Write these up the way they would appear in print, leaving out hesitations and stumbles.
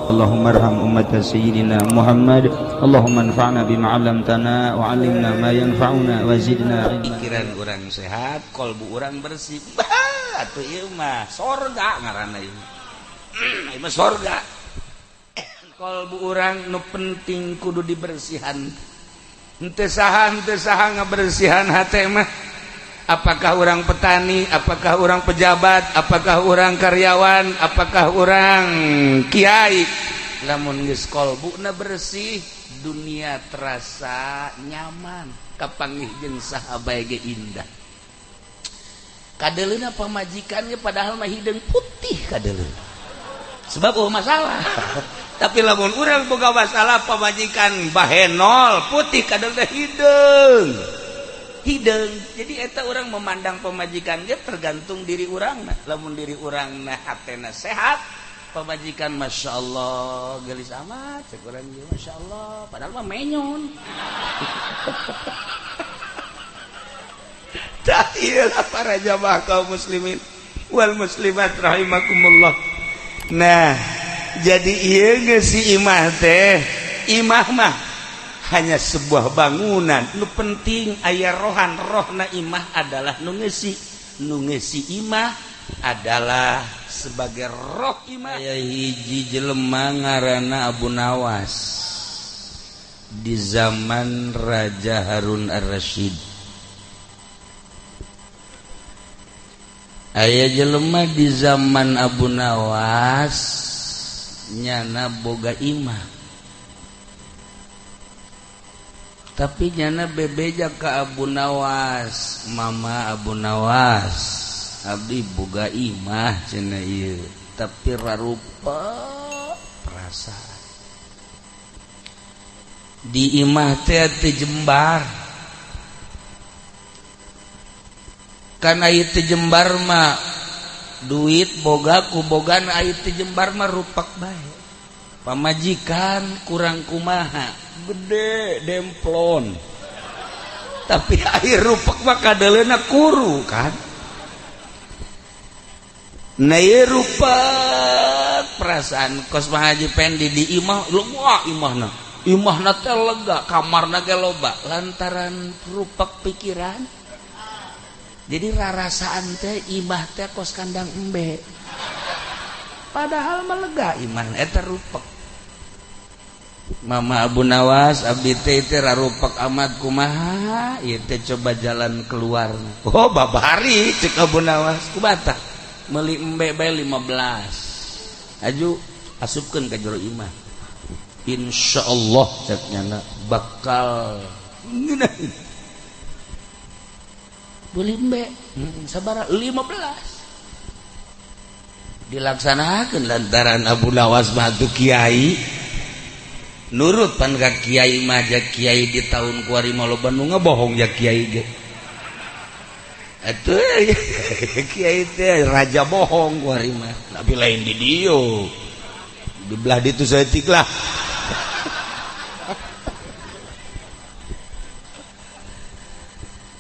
اللهم ارحم أمة سيدنا محمد اللهم انفعنا بما علمتنا وعلمنا ما ينفعنا وزدنا علما. Pikiran orang sehat, kolbu orang bersih. Atuh ieu mah sorga ngaranna ieu. Ieu mah sorga. Kolbu orang nu penting kudu dibersihan. Henteu saha ngabersihan hate mah. Apakah orang petani, apakah orang pejabat, apakah orang karyawan, apakah orang kiai, lamun geus kolbuna bersih, dunia terasa nyaman, kapanggih jeung saha bae ge indah. Kadeleuna pamajikannya padahal mah hideung putih kadeleuna. Sebab masalah. Tapi lamun urang boga masalah pamajikan bahenol putih kadeleuna hideung. Jadi eta orang memandang pemajikan dia tergantung diri orang. Lamun diri orang nah hatena sehat, pemajikan masya Allah gelis amat, cek orang dia masya Allah, padahal mah menyon. Tahiyalah para jamaah kaum muslimin wal muslimat rahimakumullah. Nah, jadi ieu geus si imah teh, imah mah hanya sebuah bangunan. Nu penting aya rohan, rohna imah adalah nu ngeusi imah adalah sebagai roh imah. Aya hiji jelema ngaranna Abu Nawas di zaman Raja Harun Ar-Rasyid. Aya jelema di zaman Abu Nawas nyana boga imah. Tapi nyana bebeja ka Abu Nawas, mama Abu Nawas, abdi boga imah cenah ieu, tapi rarupa perasaan. Di imah teh teu jembar. Kan aya teu jembar mah duit boga ku bogan, aya teu jembar mah rupak bae. Pamajikan kurang kumaha, gede demplon, tapi air rupak mah kadeleuna kuru kan. Nah ieu rupak perasaan kos Mah Haji Pendi di imah, wah imahna teh lega, kamarna ge loba lantaran rupak pikiran. Jadi rarasaan teh imah teh kos kandang embe, padahal mah lega imah eta rupak. Mama Abu Nawas abdi teh rarupak amat kumaha ieu teh coba jalan keluar. Oh babari cek Abu Nawas kubata meuli embe bae 15 aju asupkeun ka jero imah, insyaallah cek nyana bakal ngeunaheun beuli embe sabaraha 15 dilaksanakeun lantaran Abu Nawas mah atuh kiai nurut pan ka kiai mah, ja kiai di tahun kuari mah loba nu ngabohong ja kiai ge. Atuh kiai teh raja bohong kuari mah, tapi lain di dieu. Di belah ditu saeutik lah.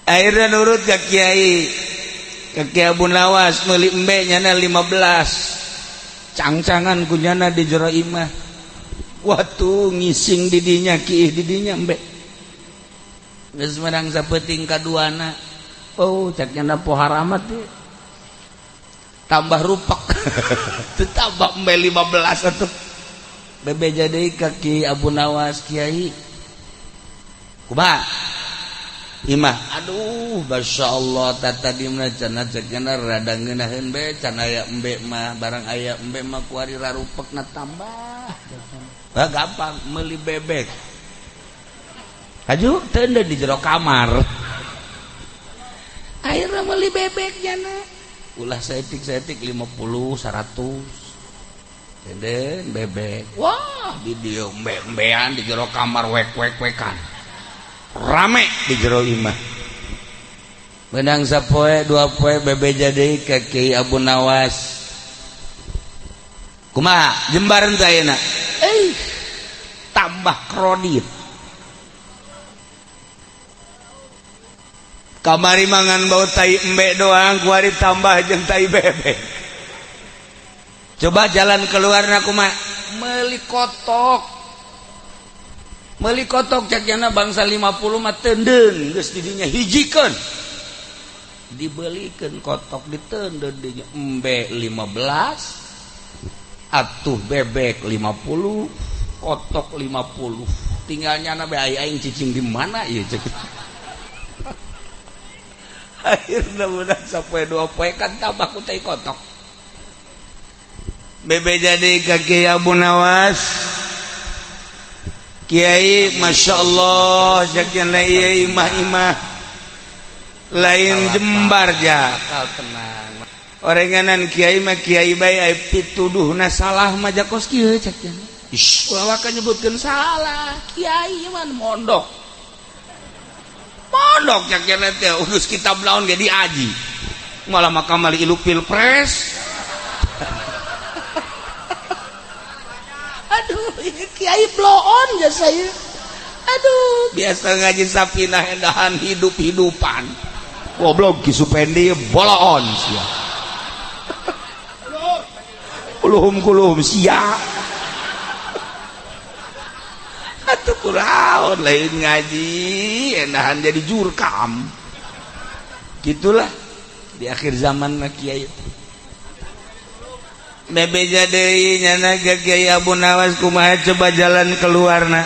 Akhirnya nurut ka kiai Abu Nawas meuli embe nyana 15. Cangcangan ku nyana di jero imah. Waktu ngising didinya kiih didinya embe geus menang sapeting kaduana. Oh caknya pohar amat teh tambah rupak teu tambah embe 15 atuh bebeja deui ka Kiai Abu Nawas. Kiai kumaha imah? Aduh masyaallah tata dimna cenah cekna rada ngeunaheun be can aya embe mah, barang aya embe mah kuari rarupekna tambah. Bah gampang meuli bebek. Aju teu di jero kamar. Akhirna meuli bebek jana. Ulah saeutik 50 100. Deden bebek. Wah, di dieu embe-embean di jero kamar wek-wek-wekan. Rame di jero imah. Benang sapoe dua poe bebeja deui ka Kiai Abu Nawas. Kumaha jembareun teh ayeuna? Tambah kredit. Kamari mangan bau tai embe doang, kuari tambah jeung tai bebek. Coba jalan keluar kumaha meuli kotok cakna bangsa 50 mah teudeun geus di dinya hijikeun dibelikeun kotok diteudeun dinya embe 15 atuh bebek 50 kotok 50 tinggalnya na bae aing cicing di mana ieu cek akhirna budak sapoe 2 poe kan tambah ku teh kotok bebe jadi ka Kiai Abu Nawas Kiai Masya Allah jakian ieu imah-imah lain jembar jakal tenang orenganan Kiai mah Kiai bae aya pituduhna salah mah jakos kieu cek ish ulah ka nyebutkeun salah Kiai mah mondok jakian teh urus kitab laon ge diaji malah makamali ilu pilpres aduh ini Kiai blow on ya saya aduh biasa ngaji sapinah endahan hidup-hidupan goblok Ki Supendi blow on sia kulum sia atuh kunaon lain ngaji endahan jadi jurkam gitulah di akhir zaman mah Kiai bebeja deui nyana Kiai Abu Nawas kumaha coba jalan keluarna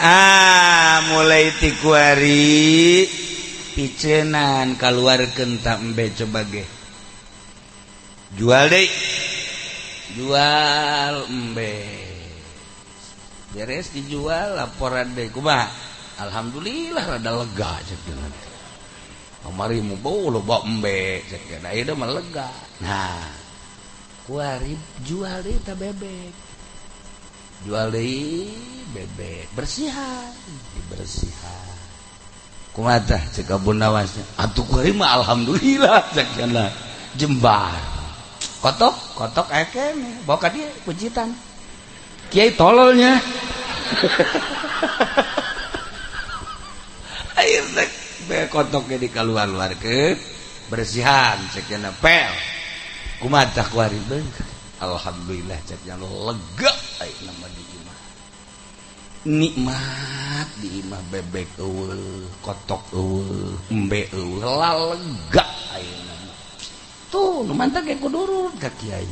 mulai ti kuari picenan kaluarkeun ta embe coba ge jual deui jual embe beres dijual laporan deui kumaha alhamdulillah rada lega ceuk kamari mu bau loba embe ceuk ieu mah lega nah kuari jual deui ta bebek jual deui bebek bersihan dibersihan kumaha tah ceuk Abu Nawas atuh kuari mah alhamdulillah ceuk cenah jembar kotok aya keneh bawa ka dieu pujitan Kiai tololnya akhirnya kotok ge dikaluar-luarkeun bersihan ceuk cenah pel kumaha tah kuari beung alhamdulillah cenah lega ayeuna mah di imah nikmat di imah bebek eueuh kotok eueuh embe eueuh lega ayeuna tuh nu mantap ge kudu ka Kiai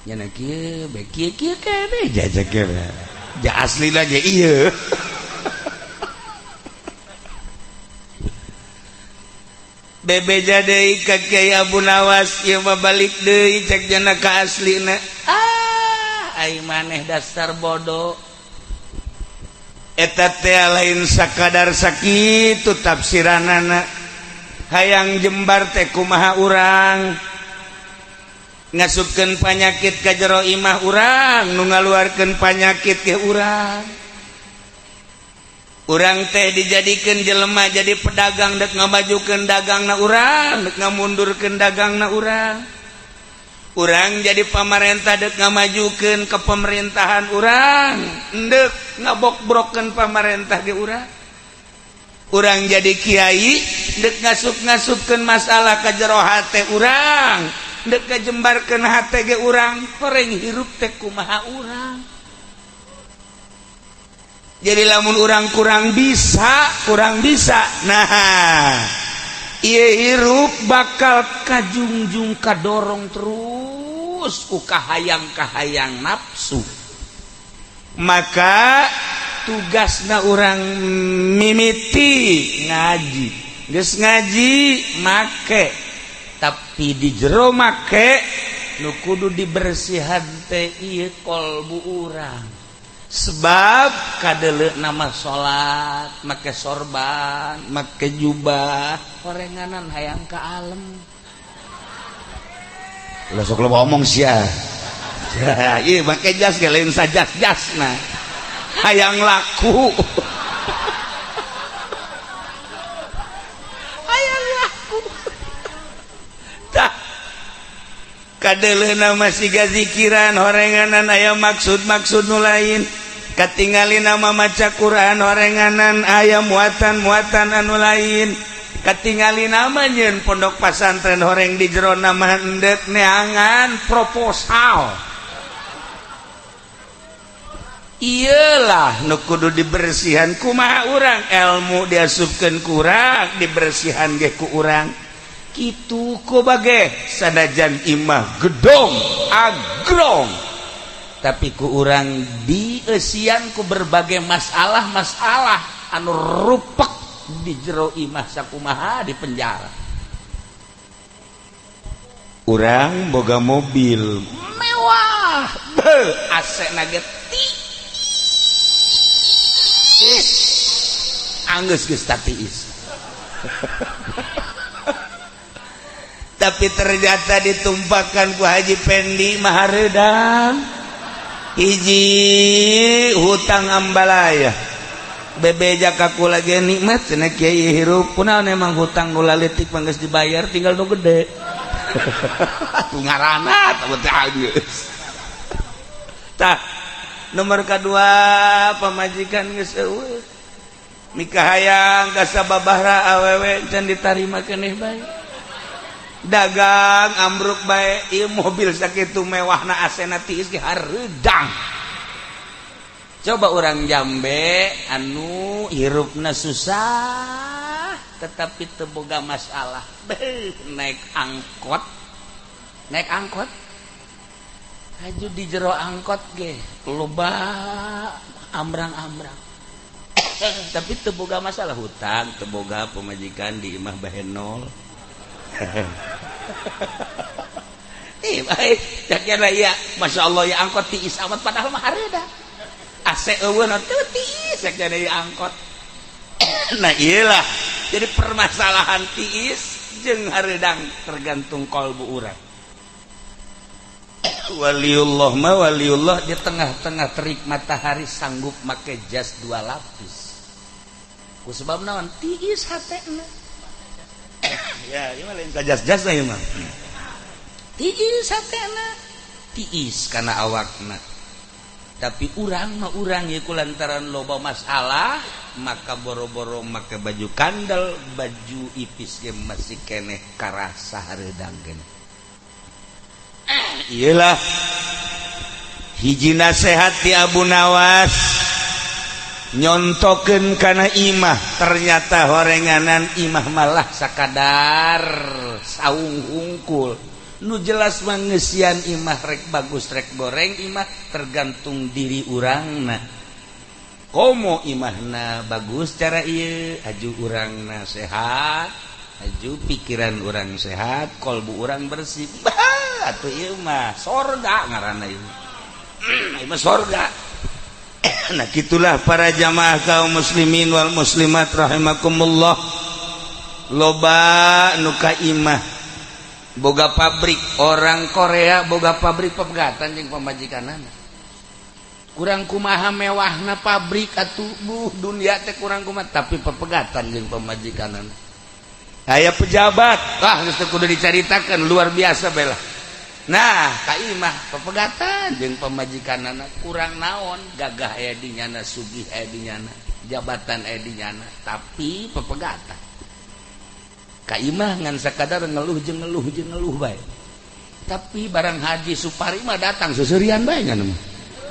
nyana kieu be kieu keneh jajak ge ja aslina ge ieu bebe jadi ka Kiai Abu Nawas ieu mah balik deui cek jana ka aslina ai maneh dasar bodoh eta teh lain sakadar sakitu tafsiranana hayang jembar teh kumaha urang ngasupkeun panyakit ka jero imah urang nu ngaluarkeun panyakit ke urang urang teh dijadikeun jelema jadi pedagang dek ngamajukeun dagangna urang dek ngamundurkeun dagangna urang jadi pamarentah dek ngamajukeun ke pemerintahan urang endek ngabok-brokkeun pamarentah ge urang jadi kiai dek ngasup-ngasupkeun masalah ka jero hate urang dek ngajembarkeun hate ge urang horeng hirup teh kumaha urang jadi lamun urang kurang bisa nah ieu hirup bakal kajungjung kadorong terus ku kahayang nafsu maka tugasna urang mimiti ngaji geus ngaji make tapi di jero make nu kudu dibersihan teh ieu kolbu urang sebab kadeuleu nama salat make sorban make jubah horenganan hayang ka alem ulah sok loba omong sia ieu make jas ge lain sajas-jasna hayang laku kadeuleuhna masih gazikiran horenganan aya maksud-maksud nu lain katingali nama maca Quran horenganan aya muatan-muatan anu lain katingali nama nyeun pondok pesantren horeng di jero nama hendek neangan proposal iyalah nu kudu dibersihan kumaha urang ilmu diasupkeun kurang dibersihan ge ku urang kitu ku bage sanajan imah gedong agrong tapi ku urang dieusian ku berbagai masalah anu rupek di jero imah sakumaha di penjara urang boga mobil mewah AC na ge anggeus geus tatiis tapi ternyata ditumpahkan ku Haji Pendi mahareudang hiji hutang ambalaya bebeja kaku lagi nikmat cenah kiai hirup kunaon emang hutang nu laletik manggeus dibayar tinggal nu gede atuh ngaranna tah teh geus tah nomor kedua pamajikan geus eueuh nikah hayang ka sababaraha awewe can ditarima keneh bae dagang ambruk bae ieu mobil sakitu mewahna asena tiis ge hareudang coba orang Jambe anu hirupna susah tetapi teu boga masalah naik angkot haju di jero angkot ge loba ambrang-ambrang tapi teu boga masalah hutang teu boga pemajikan di imah bahenol baik jakna ya masyaallah ya angkot tiis amat padahal mah hareuda AC eueuh na teu tiis jakna ya angkot nah iyalah jadi permasalahan tiis jeung hareudang tergantung kalbu urang waliullah mah waliullah di tengah-tengah terik matahari sanggup make jas 2 lapis ku sebab naon tiis hatena ya ieu mah lain ka jas-jas ieu mah tiis hatena tiis kana awakna tapi urang mah urang ye kulantaran loba masalah maka boro-boro make baju kandel baju ipis ge masih keneh karasa hareudang keneh iyalah hiji nasihat ti Abu Nawas nyontokeun kana imah ternyata horenganan imah malah sakadar saung hungkul nu jelas mangeusian imah rek bagus rek goreng imah tergantung diri urangna komo imahna bagus cara ieu aju urangna sehat aju pikiran urang sehat kolbu urang bersih atuh ieu mah sorga ngaranna ieu mah sorga nah gitulah para jamaah kaum muslimin wal muslimat rahimakumullah loba nu ka imah boga pabrik orang Korea boga pabrik pepegatan jeung pamajikanana kurang kumaha mewahna pabrik atuh dunia teh kurang kumaha tapi pepegatan jeung pamajikanana aya pejabat geus teu kudu dicaritakeun luar biasa bela nah ka imah pepegatan jeung pamajikanana kurang naon gagah aya di nyana sugih aya di nyana jabatan aya di nyana tapi pepegatan ka imah ngan sakadar ngeluh jeung ngeluh bae tapi barang haji supari mah datang seuseurean bae nya mah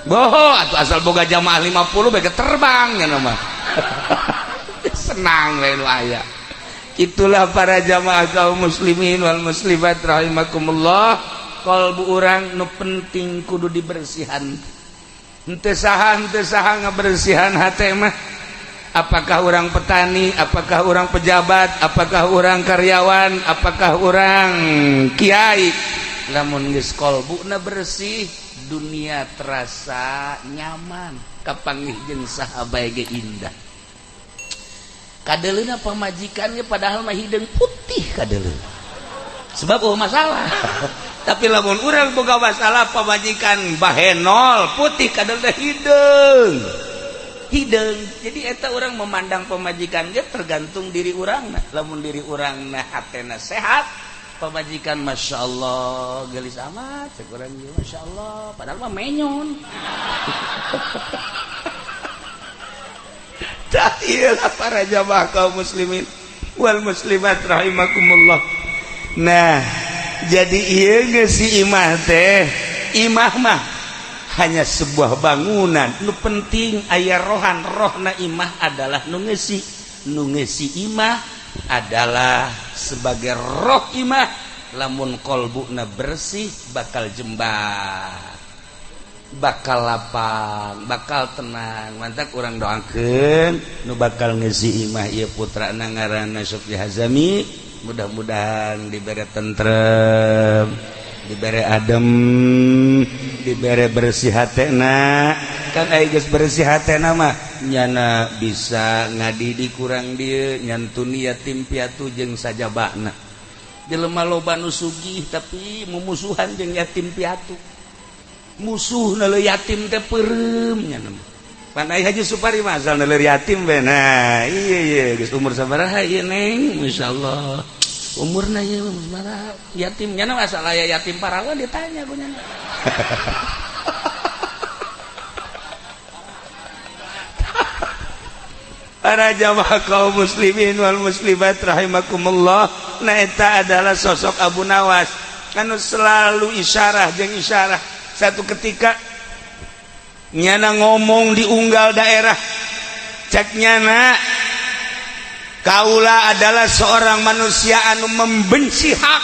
boho atuh asal boga jamaah 50 bae terbang nya mah senang we nu aya itulah para jamaah kaum muslimin wal muslimat rahimakumullah kalbu urang nu penting kudu dibersihan henteu saha ngabersihan hate mah apakah orang petani apakah orang pejabat apakah orang karyawan apakah orang kiai lamun geus kalbuna bersih dunia terasa nyaman kapanggih jeung saha bae ge indah kadeleuna pamajikannya padahal mah hideung putih kadeleun sebab masalah tapi lamun urang boga masalah pamajikan bahenol putih kadeleuna hideung jadi eta urang memandang pamajikan ge tergantung diri urangna lamun diri urangna hatena sehat pamajikan masyaallah gelis amat cek urang ge masyaallah padahal mah menyon iyalah para jamaah kaum muslimin wal muslimat rahimakumullah nah jadi ieu geus si imah teh imah mah hanya sebuah bangunan. Nu penting aya rohan, rohna imah adalah nu ngeusi imah adalah sebagai roh imah. Lamun kolbuna bersih bakal jembar, bakal lapang, bakal tenang. Mantap urang doakeun nu bakal ngeusi imah ieu putrana ngaranna Syukri Hazami, mudah-mudahan dibere tentrem, dibere adem, dibere bersih hatena. Kan aya geus bersih hatena mah nyana bisa ngadidik kurang dieu, nyantuni yatim piatu jeung sajabana. Jelema loba nu sugih tapi mumusuhan jeung yatim piatu. Musuhna leuh yatim teh peureum nya. Pan aya Haji Supari mah asal leuh yatim we. Nah, iya geus umur sabaraha ieu Neng? Masyaallah. Umurna ieu sabaraha? Yatim nya asal aya yatim parawan ditanya ku nya. Para jamaah kaum muslimin wal muslimat rahimakumullah, nah eta adalah sosok Abu Nawas anu selalu isyarah jeung isyarah. Satu ketika nyana ngomong di unggal daerah, cek nyana, kaula adalah seorang manusia anu membenci hak,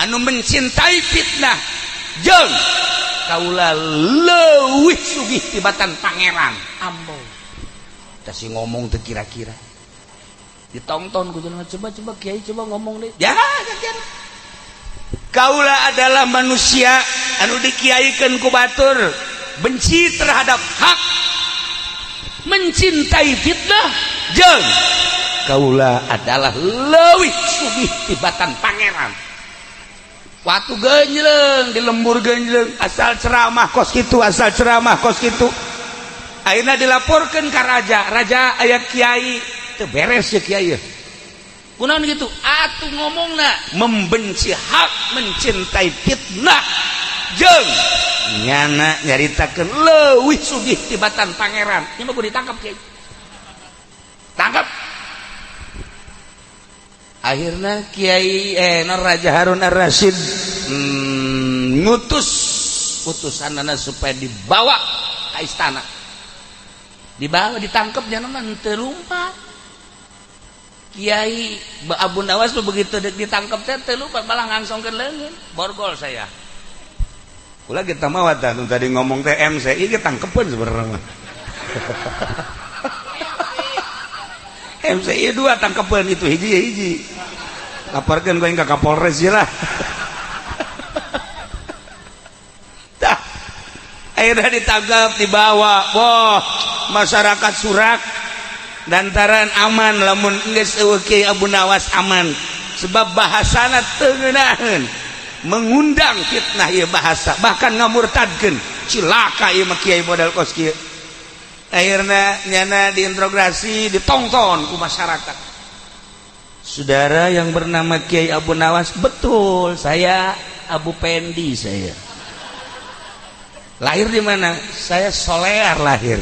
anu mencintai fitnah, jeung kaula leuwih sugih tibatan pangeran. Ambo si ngomong teu kira-kira ditonton ku jelema, coba kiai coba ngomong deh ya. Kaula adalah manusia anu dikiaikeun ku batur, benci terhadap hak, mencintai fitnah, jeung kaula adalah leuwih sugih tibatan pangeran. Waktu genjleung di lembur genjleung asal ceramah kos kitu, asal ceramah kos kitu. Akhirnya dilaporkan ke raja aya kiai teu beres ya kiai. Kunaon gitu? Atuh ngomongna membenci hak, mencintai fitnah, jeung nyana nyaritakeun leuwih sugih tibatan pangeran. Nya mah kudu ditangkap kiai. Tangkap. Akhirnya kiai Raja Harun Ar-Rasyid ngutus utusanana supaya dibawa ke istana. Dibawa ditangkap jangan teu lumpat. Kiai Abu Nawas begitu ditangkap teh lumpat malah ngangsongkeun leungeun. Borgol saya. Kula kita mah tah tadi ngomong teh MCI ge tangkepeun sebenarnya. MCI 2 tangkepeun itu hiji. Laporkeun ka Kapolres lah. Akhirnya ditangkap, dibawa. Wah, masyarakat Surak dantaran aman lamun geus eueuh Kiai Abu Nawas aman. Sebab bahasana teu ngeunaheun. Mengundang fitnah ieu bahasa, bahkan ngamurtadkeun. Cilaka ieu mah Kiai model kos kieu. Akhirnya nyana diinterogasi, ditongton ku masyarakat. Saudara yang bernama Kiai Abu Nawas, betul, saya Abu Pendi saya. Lahir di mana? Saya Solear lahir.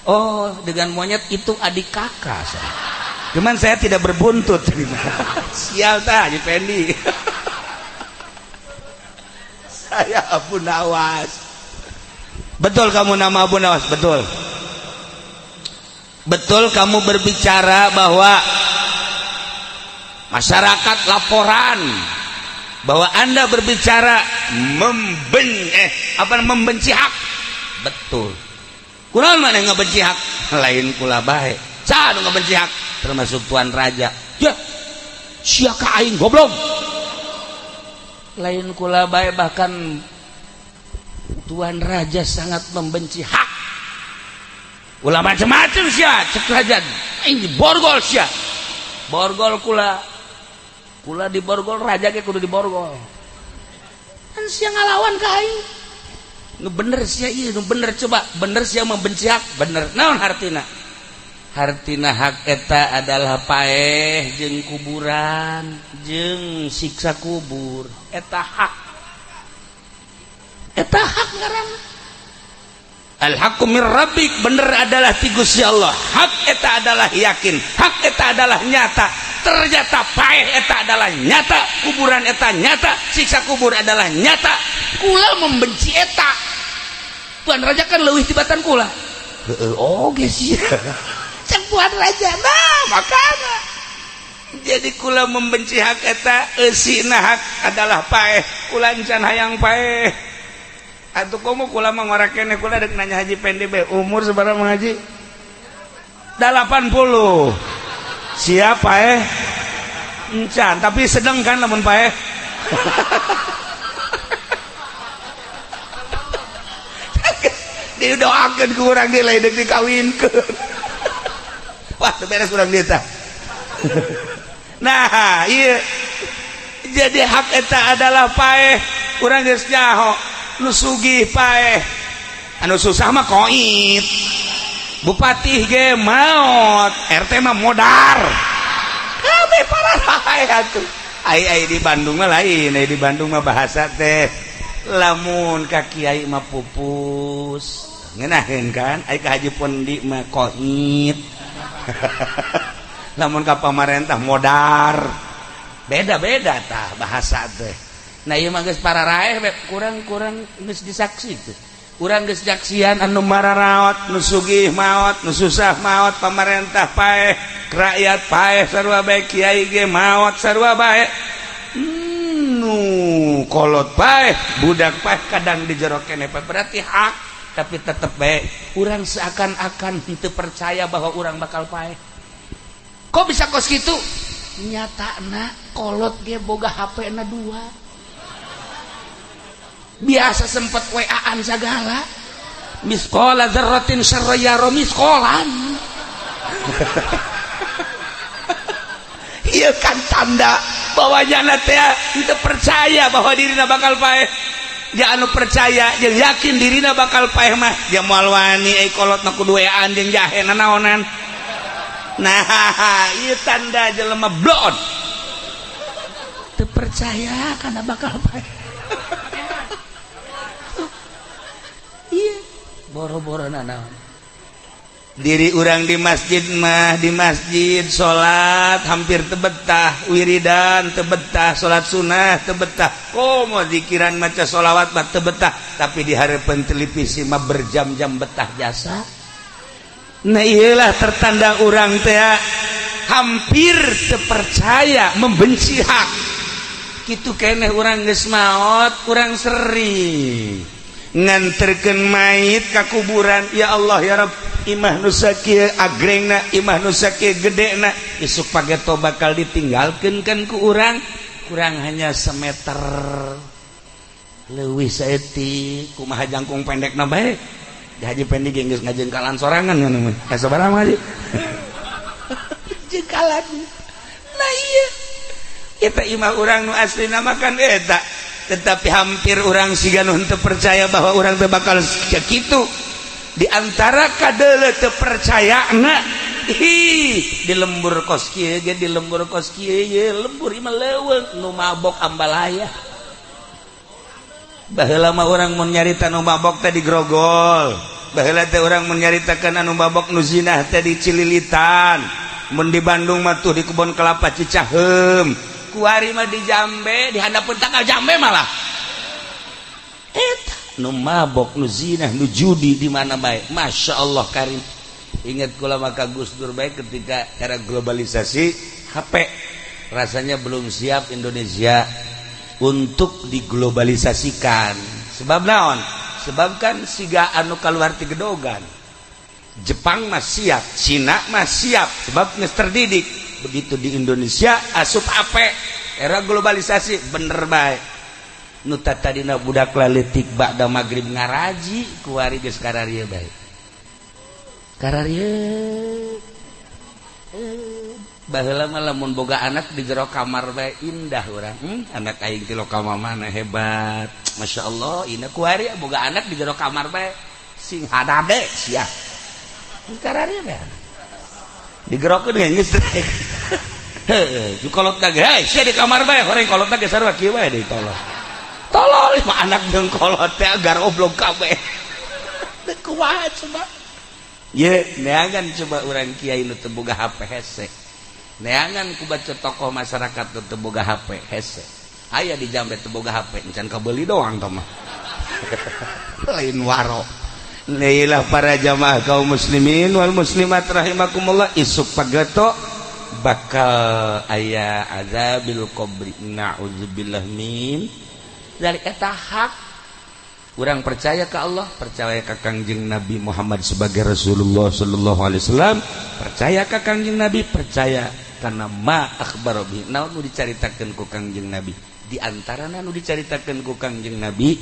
Oh, dengan monyet itu adik kakak saya. Cuman saya tidak berbuntut. Sial tah Haji Pendi. Saya Abu Nawas. Betul kamu nama Abu Nawas? Betul. Betul kamu berbicara bahwa masyarakat laporan bahwa Anda berbicara membenci hak. Betul. Kunaon mana ngabenci hak? Lain kula bae. Sa nu ngabenci hak termasuk tuan raja. Ya. Sia ka aing goblok. Lain kula bae, bahkan tuan raja sangat membenci hak. Ulah macam-macam sia cek raja. Ini borgol sia. Borgol kula di borgol, raja ge kudu di borgol. Kan sia ngalawan ka aing. Nu bener sia ieu, nu bener coba, bener sia membenci hak, bener. Naon hartina? Hartina hak eta adalah paeh jeung kuburan, jeung siksa kubur. Eta hak. Eta hak ngaranna. Al-haqqu mir rabbik, bener adalah ti Gusti Allah. Hak eta adalah yakin, hak eta adalah nyata. Ternyata paeh eta adalah nyata, kuburan eta nyata, siksa kubur adalah nyata. Kula membenci eta. Tuan Raja kan leuwih tibatan kula. Oh geus sia. Cek Tuan Raja. Nah, makanya. Jadi kula membenci hak eta, eusina hak adalah paeh. Kula encan hayang paeh. Atuh komo kula mah ngora keneh kula dek nanya Haji Pendi be umur sabaraha Mang Haji? 80. Siapa encan tapi sedang kan lamun paeh. Didoakeun ku urang ge lain deuk dikawinkeun. Wah, teu beres urang dieu tah. Nah, iya. Jadi hak eta adalah paeh. Urang geus nyaho. Nu sugih paeh, anu susah mah koit, bupati ge maot, RT mah modar, kabeh parah atuh. Ai di Bandung mah lain, di Bandung mah bahasa teh, lamun ka kiai mah pupus, ngeunaheun kan, ai ka Haji Pondi mah koit, lamun ka pamarentah modar, beda-beda tah bahasa teh. Nah ieu mah geus pararaeh kurang geus disaksi teh. Urang geus jaksian anu mararaot, nu sugih maot, nu susah maot, pamarentah paeh, rakyat paeh, sarua bae kiai ge maot, sarua bae. Nu kolot paeh, budak paeh kadang di jero keneh berarti hak, tapi tetep bae urang seakan-akan henteu percaya bahwa urang bakal paeh. Kok bisa kos kitu? Nyatana kolot ge boga HP-na 2. Biasa sempet WA-an segala, miskola dzarratin syarrayaro miskolan. Iya kan tanda bahwa jana teh teu percaya bahwa dirina bakal paeh. Ya anu percaya jeung yakin dirina bakal paeh mah dia moal wani ai kolotna kudu WA-an jeung jahe naonan. Nah, ieu tanda jelema blon. Teu percaya kana bakal paeh. Iya, boro-boro naon. Diri urang di masjid mah di masjid salat hampir teu betah, wiridan teu betah, salat sunah teu betah. Komo zikiran maca sholawat mah teu betah, tapi di hareupeun televisi mah berjam-jam betah jasa. Nah iyalah tertanda urang teh hampir teu percaya, membenci hak. Kitu keneh urang geus maot, urang sering nganterkeun mayit ka kuburan. Ya Allah ya Rabb, imah nu sakieu agrengna, imah nu sakieu gedena, isuk pageto bakal ditinggalkeun kan ku urang. Kurang hanya semeter leuwih saeutik, kumaha jangkung pendekna bae. Di Haji Pendi ge geus ngajengkalan sorangan ngono mah. Sabaraha mah Haji? Jengkalan. Nah iya. Eta imah urang nu aslina makan eta. Tetapi hampir orang siga nu henteu percaya bahwa orang teu bakal kitu. Di antara kadeuleu teu percayana di lembur kos kieu ge, di lembur kos kieu ye lembur imah leuweung nu mabok ambalaya. Baheula mah urang mun nyarita nu mabok teh di Grogol. Baheula teh urang mun nyaritakeun anu mabok nu zinah teh di Cililitan. Mun di Bandung mah tuh di Kebon Kelapa Cicaheum. Kuari mah di Jambe, di handapeun tanggal Jambe malah. Eta nu mabok, nu zina, nu judi di mana bae. Masya Allah karim. Ingat kula maka Gus Dur bae ketika era globalisasi HP rasanya belum siap Indonesia untuk diglobalisasikan. Sebab naon? Sebab kan siga anu kaluar ti gedogan. Jepang mah siap, Cina mah siap sebab geus terdidik. Begitu di Indonesia asup ape era globalisasi bener bae nu tadina budak laletik ba'da magrib ngaraji kuari geus kararieu bae kararieu baheula mah lamun boga anak di jero kamar bae indah urang anak aing ti lokal mamana hebat masyaallah ina kuari boga anak di jero kamar bae sing hadade sia kararieu bae digerokeun geus teh. Heeh, kolot teh hei sia di kamar bae horeng kolot teh sarua kieu bae deui tolol. Tolol mah anak jeung kolot teh agar oblong kabeh. kuat coba ye neangan coba orang kiai nu teu boga HP hese neangan ku baca tokoh masyarakat nu teu boga HP hese aya di Jambe teu boga HP encan kabeuli doang tah mah lain waro. Lailah para jamaah kaum muslimin wal muslimat rahimakumullah isuk pageto bakal aya azabil qabri na'udzubillah min dari eta hak urang percaya ke Allah percaya ka Kangjeng Nabi Muhammad sebagai Rasulullah sallallahu alaihi wasallam percaya ka Kangjeng Nabi percaya kana ma akhbaro bi naon nu dicaritakeun ku Kangjeng Nabi di antarana nu dicaritakeun ku Kangjeng Nabi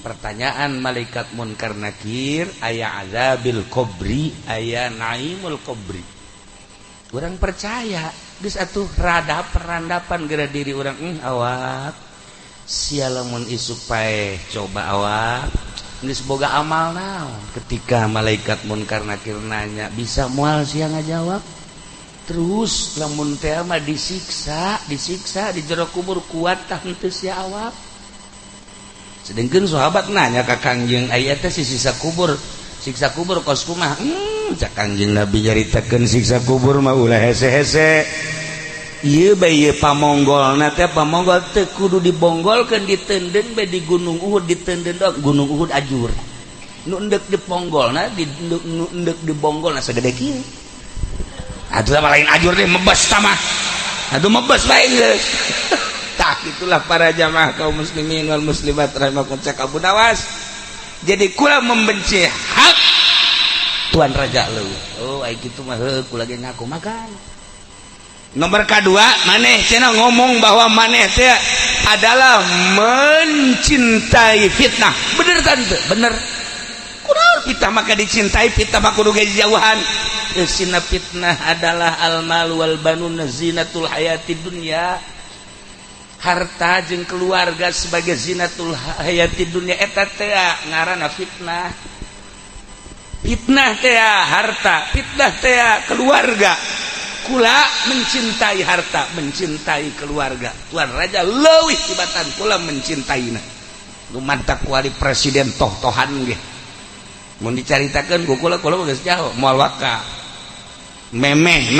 pertanyaan malaikat munkar nakir aya azabil qabri aya naimul qabri urang percaya geus atuh perandapan geura diri urang awak sia lamun isuk pae coba awak geus boga amal naon ketika malaikat munkar nakir nanya bisa moal sia ngajawab terus lamun teh mah disiksa di jero kubur kuat tah henteu sia awak sedengkeun sahabat nanya ka Kangjeng aya teh siksa kubur kos kumaha cak Kangjeng Nabi nyaritakeun siksa kubur mah ulah hese-hese ieu bae ieu pamonggolna teh pamonggol teu kudu dibonggolkeun diteundeun bae di Gunung Uhud diteundeun dog Gunung Uhud ajur nu endek diponggolna nu endek dibonggolna sagede kieu atuh mah lain ajur teh mebes tah mah atuh mebes bae geus tah itulah para jamaah kaum muslimin wal muslimat rahimakumullah cak Abu Nawas jadi kula membenci hak Tuan Raja leuwih oh ai kitu mah heuh kula ge ngaku makan nomor kedua maneh cenah ngomong bahwa maneh teh adalah mencintai fitnah bener tante bener kunaon fitnah maka dicintai fitnah mah kudu jauhan sina fitnah adalah al-mal wal banun zinatul hayatid dunya harta jeung keluarga sebagai zinatul hayatid dunya eta teh ngaranna fitnah teh harta fitnah teh keluarga kula mencintai harta mencintai keluarga Tuan Raja leuwih tibatan kula mencintaiنا lumantak wali presiden toh-tohan ge mun dicaritakeun ku kula geus jauh moal waka memeh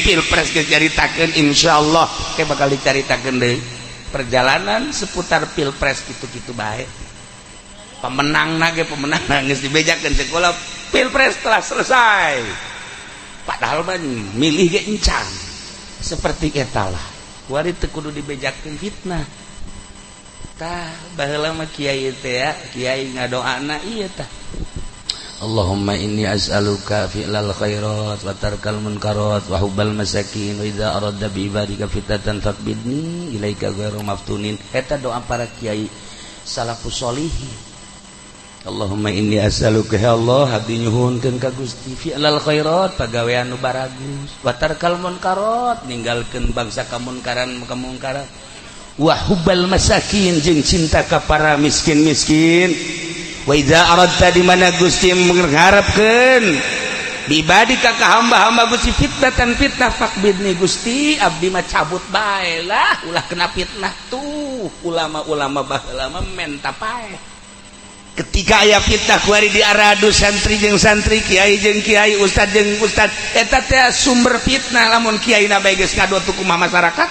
pilpres dicaritakeun insyaallah ke bakal dicaritakeun deui perjalanan seputar pilpres kitu-kitu bae pemenangna geus dibejakeun sekolah pilpres telah selesai padahal mah milih ge encan seperti eta lah kuari teu kudu dibejakeun fitnah tah baheula mah kiai teh ya kiai ngadoana ieu tah Allahumma inni as'aluka fi'lal khairat wa tarkal munkarat wa hubbal masakin wa idza aradda bi ibadika fitatan faqbidni ilaika ghairu maftunin eta doa para kiai salafus sholihin Allahumma inni as'aluka ya Allah abdi nyuhunkeun ka Gusti fi'lal khairat pagawean nu baragus wa tarkal munkarat ninggalkeun bangsa kamunkaran wa hubbal masakin jeung cinta ka para miskin-miskin wa idza aradta di mana Gusti mengharapkeun bibadika ka hamba-hamba Gusti fitnatan fitnah faqbidni Gusti abdi mah cabut bae lah ulah kena fitnah tuh ulama-ulama baheula mah menta pae ketika aya fitnah kuari diaradu santri jeung santri kiai jeung kiai ustad jeung ustad eta teh sumber fitnah lamun kiaina bae geus ngadot kumaha masyarakat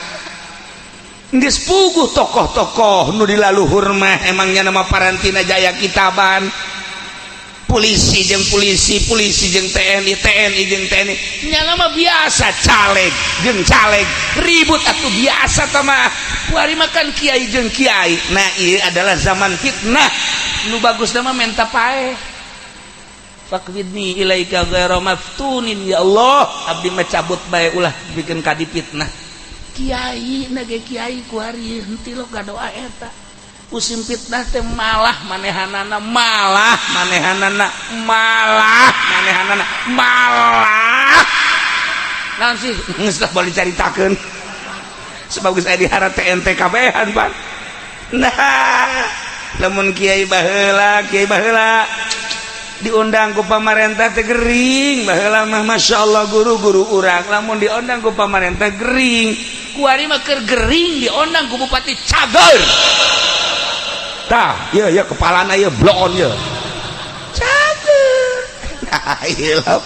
geus puguh tokoh-tokoh nu dilaluhur mah emangnya nama parantina jaya kitaban polisi jeung TNI jeung TNI nya nama biasa caleg jeung caleg ribut atuh biasa tah mah kuari makan kiai jeung kiai nah ieu adalah zaman fitnah nu bagus nama menta pae faqwidni ilaika ghairu maftunin ya Allah abdi mah cabut bae ulah bikin kadi fitnah kiai nage kiai kuari henteu lo gadoa eta usim fitnah teh malah manehanana malah naon sih geus lah bali caritakeun sebab geus aya di harat TNT kabehan pan nah lamun kiai baheula diundang ku pamarentah teh gering baheula mah masyaallah guru-guru urang lamun diundang ku pamarentah gering kuari mah keur gering diundang ku bupati Cager tah ieu kepalana ieu blon ieu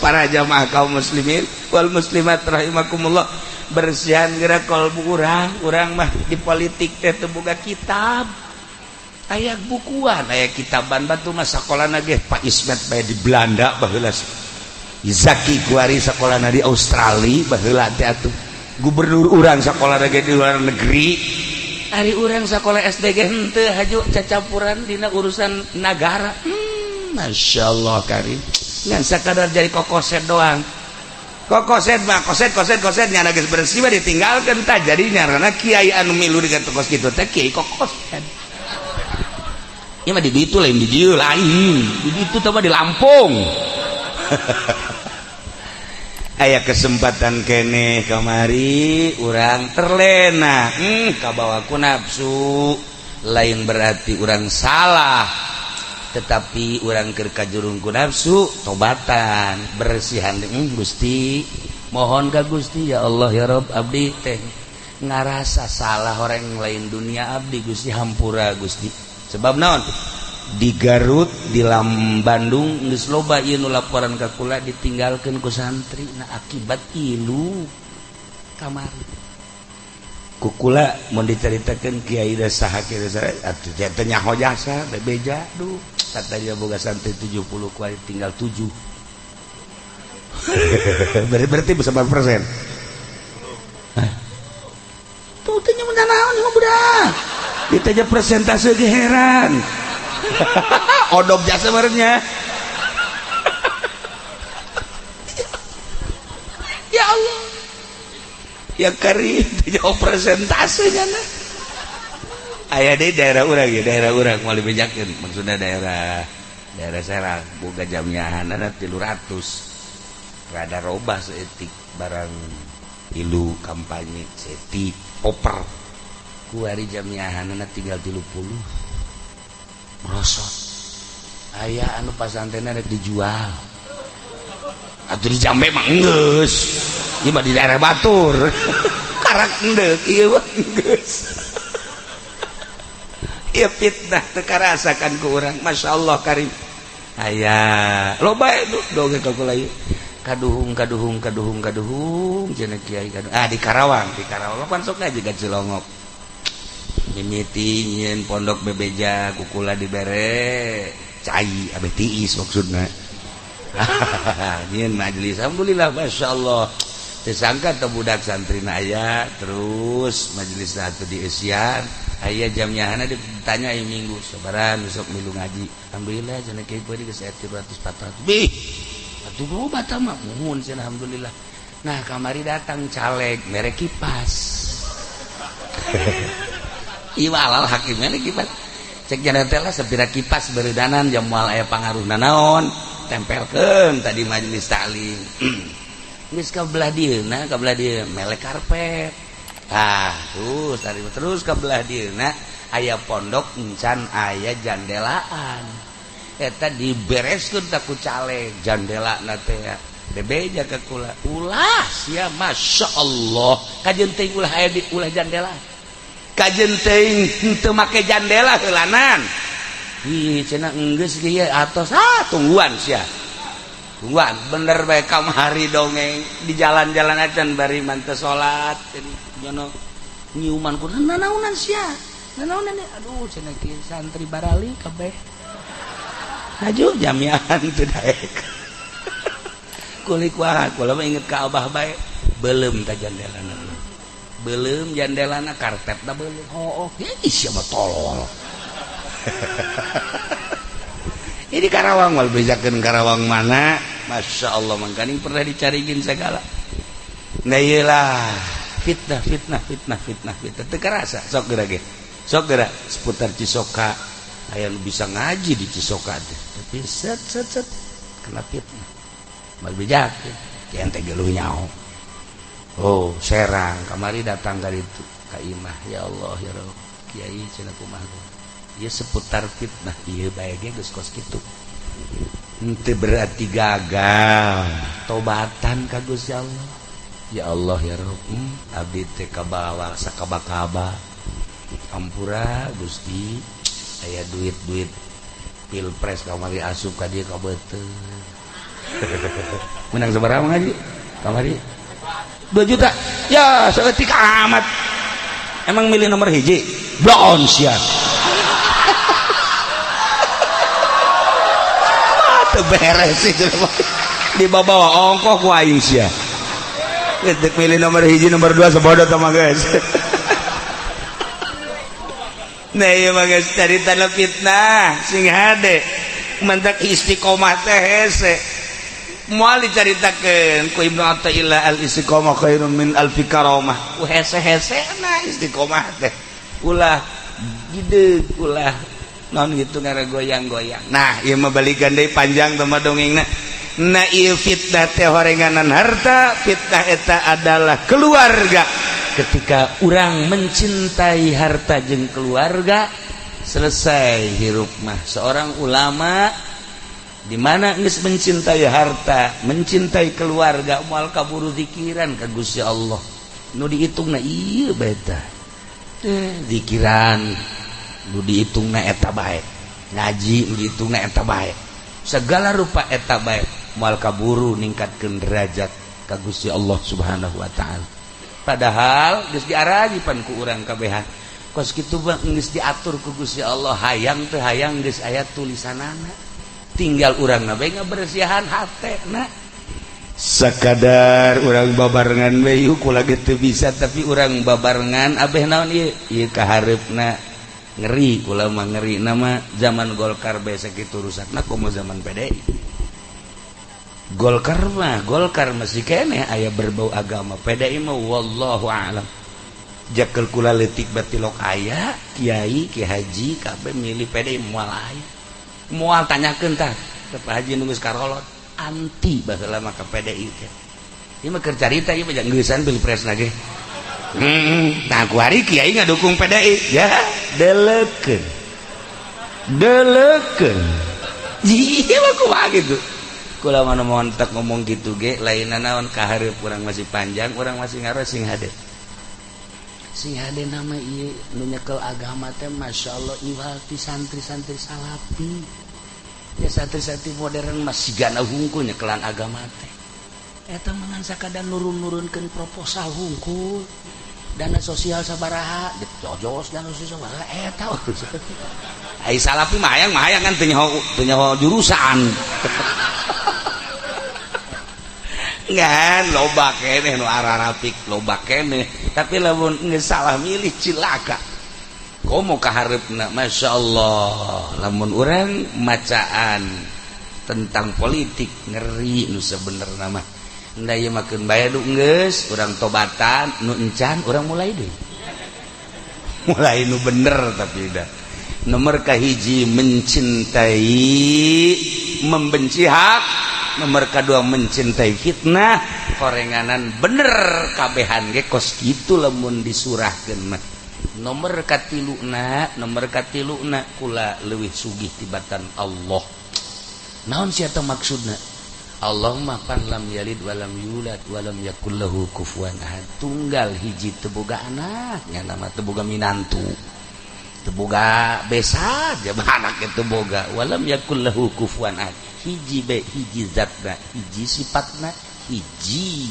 Para jamaah kaum muslimin wal muslimat rahimakumullah, bersihan geura kalbu urang mah di politik teh teu boga kitab, aya bukuan, aya kitaban batu mah sakolana ge Pak Ismet bae di Belanda baheula, Zaki Kuari sakolana di Australia baheula teh atuh, gubernur urang sakolana ge di luar negeri, ari urang sakola SD ge henteu haju cacampuran dina urusan nagara. Masya Allah karim, ngan sakadar jadi kokoset doang. Kokoset mah koset nyana geus bersih mah ditinggalkeun tah jadinya karena kiai anu milu di kos kitu teh kiai kokoset. Ieu mah di ditu lain di dieu lain. Di ditu teh mah di Lampung. Aya kesempatan kene kamari urang terlena, kabawa ku nafsu, lain berarti urang salah. Tetapi orang keur kajurung ku nafsu tobatan bersihan Gusti, mohon ka Gusti ya Allah ya Rabb, abdi teh ngarasa salah orang lain dunia, abdi Gusti hampura Gusti. Sebab naon di Garut di Bandung geus loba ieu nu laporan ka kula ditinggalkeun ku santri na akibat ilu kamari. Kukula mau diceritakan kiai da saha kiai da atuh teh nyaho jasa bebeja duh katanya boga santri 70 kuari tinggal 7. Berarti berapa persen? Tuh teh nya naon mah budak. Ditanya persentase ge heran. Odob jasa barunya. Ya Allah. Ya karim jauh presentasenya nah. Aya di daerah urang ya, daerah urang mau dibejakeun maksudnya daerah Serang boga jamiahanna 300 rada robah seetik barang ilu kampanye seetik oper ku ari jamiahanna tinggal 30 merosot. Aya anu pasantrenna rek dijual atuh di Jambe mah geus. Ieu mah di daerah Batur. Karak endeuh ieu mah geus. Ieu fitnah teu karasakan ku urang. Masyaallah karim. Aya loba doge ka kula ieu. Kaduhung cenah kiai kaduhung. Di Karawang pan sok ngaji ka Cilongok. Mimiti nyieun pondok bebeja ku kula dibere cai abeh tiis maksudna. Nyieun majelis alhamdulillah masyaallah. Disangka teu budak santrina aya terus majelis atuh dieusian aya jamnyahanna ditanya ieu minggu sabaran besok milu ngaji alhamdulillah cenah kieu beureum geus 300 400 bih atuh loba tah mah muhun cenah alhamdulillah. Nah kamari datang caleg mere kipas. Ieu alal hakimnya kipas cek jana teh lah sepira kipas beureudanan jam moal aya pangaruhna naon tempelkeun tadi majelis taklim. Geus kabelah dieuna melek karpet. Terus kabelah dieuna aya pondok encan aya jandelaan. Eta dibereskeun ta ku caleg jandelana teh bebeja ka kula. Ulah sia masyaallah. Kajeun teuing ulah aya di ulah jandela. Kajeun teuing henteu make jandela heulanan. Ih cenah enggeus ge atos tungguan sia. Tungguan bener bae kamari dongeng di jalan-jalan acan bari manteu salat nyono nyiuman ku nanaonan sia. Nanaonan aduh cenah kieu santri barali kabeh. Haju jamiahan teu daek. Kulik wae kula mah inget ka Abah bae beuleum ta jandelana. Beuleum jandelana karpetna beuleum. Oh, ih sia mah tolol. Ini Karawang wal bejakeun Karawang mana? Masya Allah mangkaning pernah dicariin segala. Nah iyalah fitnah teu karasa sok geura ge. Sok geura seputar Cisoka aya nu bisa ngaji di Cisoka teh. Tapi set kena fitnah. Mal bejakeun ki ente geuleuh nyaho. Oh, Serang kamari datang ka ditu ka imah. Ya Allah ya Rabb. Kiai cenah kumaha. Ieu seputar fitnah ieu bae ge geus kos kitu. Henteu berarti gagal. Tobatan ka Gusti Allah. Ya Allah ya Rabb, abdi teh kabawa sakaba-kaba. Ampura Gusti, aya duit-duit pilpres kamari asup ka dieu ka beuteuh. Menang seberapa ngaji kamari 2 juta ya seetik amat. Emang milih nomor hiji blon sia beres itu dibawa ongkoh ku aing sia ketik milih nomor hiji nomor 2 sebodoh sama guys. Nah iya mah guys cerita fitnah sing hade mentak istiqomah teh hese moal dicaritakeun ku Ibnu Athaillah al istiqomah khairun min alfi karamah ku hese-hese nah istiqomah teh ulah gideg ulah non gitu ngara goyang-goyang. Nah ieu mah balikan deui panjang teh dongengna. Nah ieu fitnah teh horenganan harta, fitnah eta adalah keluarga. Ketika orang mencintai harta jeung keluarga, selesai hirup mah. Seorang ulama di mana geus mencintai harta, mencintai keluarga, moal kaburu zikiran ka Gusti Allah. Nu dihitungna ieu bae tah. Zikiran nu dihitungna eta bae. Ngaji nu dihitungna eta bae. Segala rupa eta bae moal kaburu ningkatkeun derajat ka Gusti Allah Subhanahu wa taala. Padahal geus diaraji pan ku urang kabehan. Kos kitu mah geus diatur ku Gusti Allah, hayang teu hayang geus aya tulisanana. Tinggal urangna bae ngabersihan hatena. Sakadar urang babarengan we yuk kula teu bisa tapi urang babarengan abeh naon ieu? Ieu kahareupna ngeri kula mah ngeri nama zaman Golkar bae sakitu rusakna komo zaman PDI. Golkar masih kene aya berbau agama. PDI mah wallahu a'lam. Jakel kula leutik batilok aya kiai ki haji kabeh milih PDI moal aya. Moal tanyakeun tah ka Pak Haji nu geus karolot anti baheula mah ka PDI teh. Ieu mah keur carita ieu mah geussan pilpresna ge. Nah ku hari kiai ngadukung PDI ya deleukeun. Ieu mah kumaha gitu. Kula mana montak ngomong gitu ge lainna naon kahareup urang masih panjang urang masih ngaros sing hade nama ieu nu nyekel agama teh masyaallah iwal ti santri-santri salapi ya santri-santri modern masih gana hungkul nyekelan agama teh eta mangan sakada nurun-nurunkeun proposal hungkul dana sosial sabaraha dijojos dana sosial sabaraha eta ai salapi mah hayang kan teu nyaho jurusan ngan loba keneh nu ararapik loba keneh tapi lamun geus salah milih cilaka komo kahareupna masyaallah lamun urang macaan tentang politik ngeri nu sabenerna mah da ieu mah keun bae du geus urang tobatan nu encan urang mulai deui mulai nu bener tapi da nomor kahiji mencintai membenci hak nomor kedua mencintai fitnah korenganan bener kabehan ge kos kitu lamun disurahkeun mah nomor katiluna kula leuwih sugih tibatan Allah naon sia teh maksudna Allahumma pan lam yalid walam yulad walam yakul lahu kufuwan ahad tunggal hiji teu boga anak nya nama teu boga minantu teu boga besa aja anak teu boga walam yakul lahu kufuwan ahad hiji be hiji zatna hiji sifatna hiji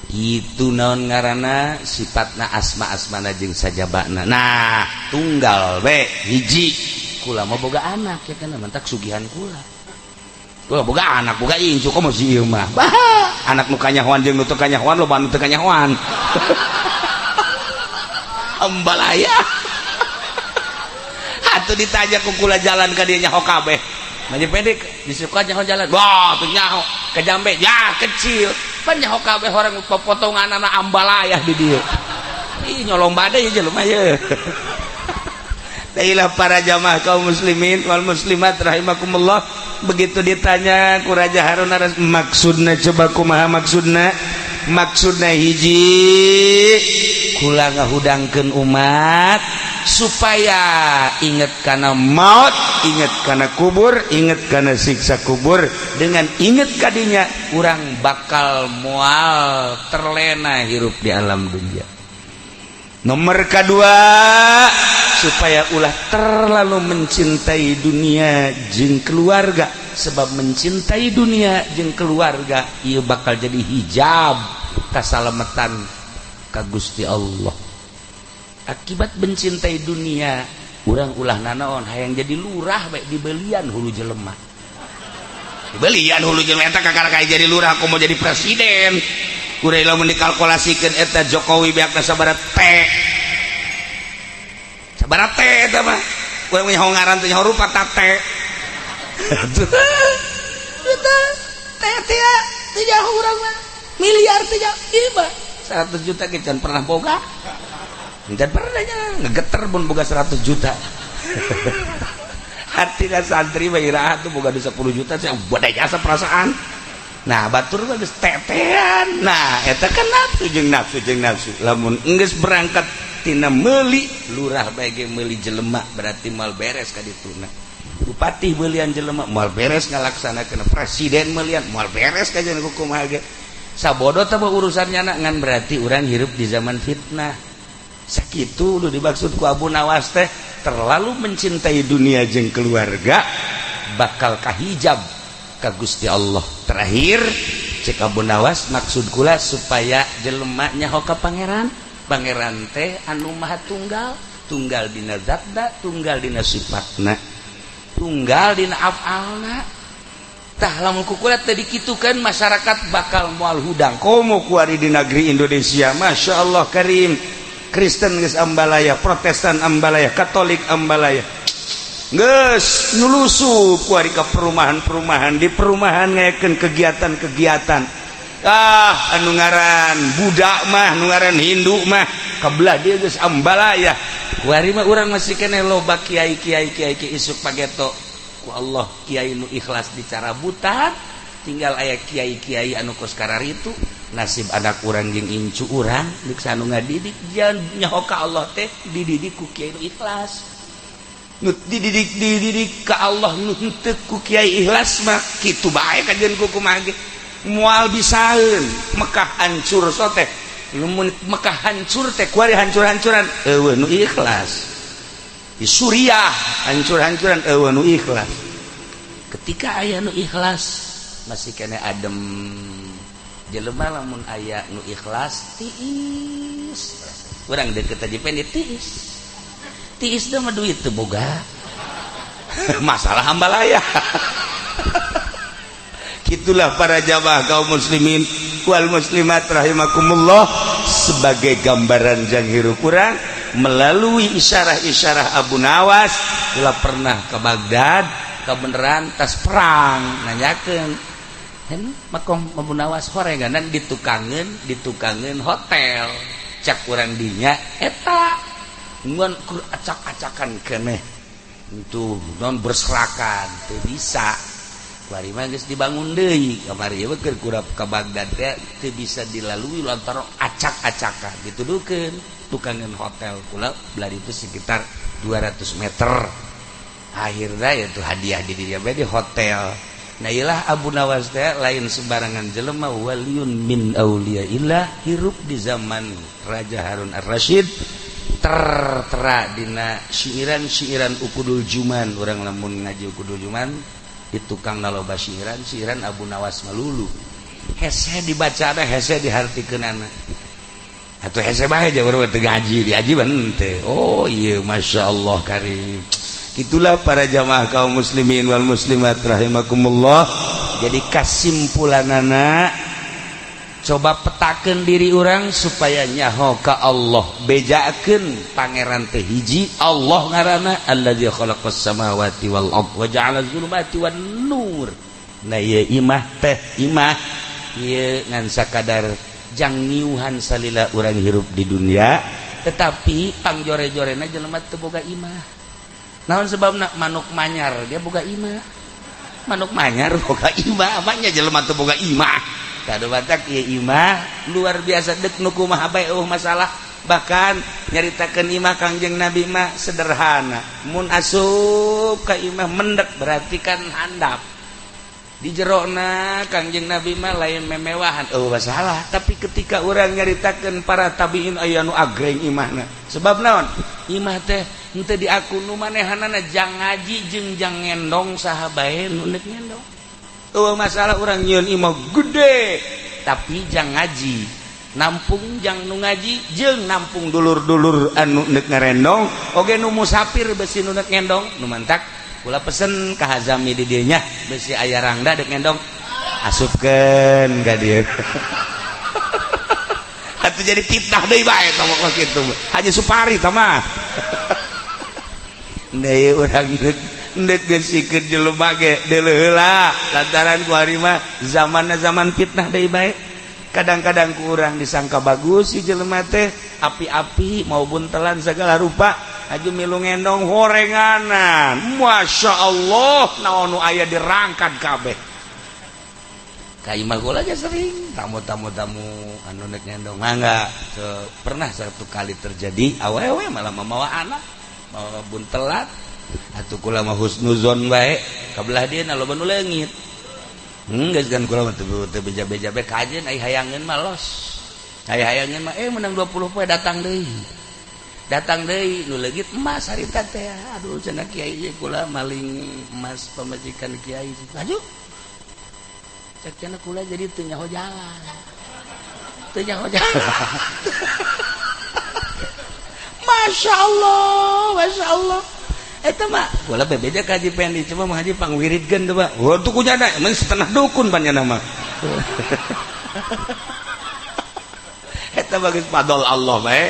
itu naon ngaranna sifatna asma-asmana jeung sajabana nah tunggal be hiji kula mah boga anak ya kana mentak sugihan kula boga anak boga incu komo si ieu mah anak nu kanyahoan jeung nu teu kanyahoan loba nu teu kanyahoan ambalaya atuh ditanya ku kula jalan ka dieu nyaho kabeh manje pendek disuka nyaho jalan wah tuh nyaho ke jambe ya kecil pan nyaho kabeh orang potonganana ambalayah di dieu ih nyolong bade ieu jelema ye Dailah para jamaah kaum muslimin wal muslimat rahimakumullah begitu ditanya ku Raja Harun maksudna coba kumaha maksudna hiji kula ngahudangkeun umat supaya ingat kana maut ingat kana kubur ingat kana siksa kubur dengan ingat kadinya urang bakal moal terlena hirup di alam dunia Nomor kedua, supaya ulah terlalu mencintai dunia jeung keluarga, sebab mencintai dunia jeung keluarga ieu bakal jadi hijab kasalamatan ka Gusti Allah. Akibat mencintai dunia, urang ulah nanaon hayang jadi lurah bae dibelian hulu jelema. Dibelian hulu jelema eta kakara kaya jadi lurah aku mau jadi presiden. Urang lamun dikalkulasikeun eta Jokowi beakna sabaraha teh. Sabaraha teh eta mah. Urang nya ngaran teh nya rupa tate. Eta teh teh jauh urang mah. Miliar teh jauh ieu mah 100 juta ge can pernah boga. Dan pernahnya ngegeter pun boga 100 juta. Hati kan santri mah iraha tuh boga 10 juta sih boda jasa perasaan. Nah batur mah geus tetean. Nah eta kan nafsu jeung nafsu. Lamun geus berangkat tina meuli lurah bae ge meuli jelema berarti moal beres ka dituna. Bupati beulian jelema moal beres ngalaksanakeun, presiden mealian moal beres ka jeung kumaha ge. Sabodo teh urusannya ngan berarti urang hirup di zaman fitnah. Sakitu lu dimaksud ku Abu Nawas teh terlalu mencintai dunia jeung keluarga bakal kahijab ka Gusti Allah. Terakhir cek Abu Nawas maksud kula supaya jelema nyaho ka pangeran. Pangeran teh anu maha tunggal, tunggal dina zatna, tunggal dina sifatna, tunggal dina af'alna. Tah lamun kukula teh dikitukeun masyarakat bakal moal hudang. Komo ku ari di negeri Indonesia, Masya Allah karim. Kristen geus ambalaya, Protestan ambalaya, Katolik ambalaya. Geus nyulusup ku ari ka perumahan-perumahan, di perumahan ngayakeun kegiatan-kegiatan. Anu ngaran budak mah, anu ngaran Hindu mah, kabelah dia geus ambalaya. Ku ari mah urang masih keneh loba kiai-kiai isuk pageto. Ku Allah kiai nu ikhlas dicarabutan, tinggal aya kiai-kiai anu kos kararitu. Nasib anak urang jeung incu urang deuk sanu ngadidik nyaho ka Allah teh dididik ku kiai nu ikhlas. Nu dididik ka Allah nu henteu ku kiai ikhlas mah kitu bae kajeun ku kumaha ge. Moal bisaeun Mekah hancur so teh. Lamun Mekah hancur teh kuari hancur-hancuran eueuh nu ikhlas. Di Suriah hancur-hancuran eueuh nu ikhlas. Ketika aya nu ikhlas masih kena adem. Jelema lamun aya nu ikhlas tiis. Urang deukeut aja pendek tiis. Tiis teh mah duit teu boga. Masalah hambalaya. Kitulah para jamaah kaum muslimin wal muslimat rahimakumullah, sebagai gambaran jang hirup urang melalui isyarah-isyarah Abu Nawas. Kula pernah ke Baghdad, kebeneran tas perang nanyakeun makom Abu Nawas horenganan ditukangeun hotel cak urang dinya eta ngan acak-acakan keneh itu non berserakan teu bisa bari mah geus dibangun deui kamari ieu keur kurap ka Baghdad teu bisa dilalui lantaran acak-acakan dituduhkeun tukangeun hotel kula belah itu sekitar 200 meter akhirnya itu hadiah di dia di hotel. Nah ilah Abu Nawas teh lain sembarangan jelema, waliyun min auliyaillah, hirup di zaman Raja Harun Ar-Rasyid, tertera dina syiiran Ukudul Juman. Orang lamun ngaji Ukudul Juman di tukang naloba syiiran Abu Nawas malulu. Hese dibaca ada, hese dihartikeunana. Atuh hese bae aja urang teu ngaji, diaji bante. Oh iya Masya Allah karim. Itulah para jamaah kaum muslimin wal muslimat rahimakumullah. Jadi kasimpulanana coba petakeun diri orang supaya nyaho ka Allah, bejakeun pangeran teh hiji Allah ngaranna allazi khalaqas samawati wal ardh wa ja'ala zulumati wan nur. Nah ieu imah teh imah ieu ngan sakadar jang niuhan salila urang hirup di dunia, tetapi pangjore-jorena jelema teu boga imah. Naon sebabna manuk manyar dia boga imah. Manuk manyar boga imah, amanya jelema teu boga imah. Tadu batak ieu imah luar biasa deuk nu kumaha bae masalah. Bahkan nyaritakeun imah Kangjeng Nabi mah sederhana. Mun asup ka imah mendek berarti kan handap. di jerona Kangjeng Nabi mah lain memewahan masalah tapi ketika orang nyaritakeun para tabiin aya nu agreng imahna sebab naon imah teh henteu diaku nu manehanana jang ngaji jeung jang ngendong saha bae nu neuk ngendong masalah orang nyieun imah gede tapi jang ngaji nampung jang nu ngaji jeung nampung dulur-dulur anu neuk ngarendong oge nu musafir besi nu neuk ngendong nu mantak kula pesen ka Hazami di dieu nya besi aya rangda dek ngendong asupkeun ka dieu atuh jadi fitnah deui bae tong kos kitu Haji Supari tah mah deui urang neuk gesikeun jelema ge deuleu heula lantaran ku ari mah zamanna zaman fitnah deui bae kadang-kadang ku urang disangka bagus si jelema teh api-api mau buntelan segala rupa aju milu ngendong horenganan Masya Allah naon nu aya dirangkad kabeh ka imah kula aja sering tamu-tamu anu neuk ngendong mangga pernah satu kali terjadi awewe malah mamawa anak mawa buntelan atuh kula mah husnuzon bae kabelah dieuna loba nu leungit geus kan kula mah teu beja-beja bae kajeun ai hayangeun mah los ai hayangeun mah menang 20 poe datang deui nu leugit emas harita teh aduh cenah kiai ge kula maling emas pamajikan kiai laju cek cenah kula jadi teu nyaho jalan Masya Allah eta mah kula bebeda ka Haji Pendi cuma mah Haji pangwiridkeun teh Pak tuh kunyana mun setengah dukun panjana mah eta bagus padol Allah bae.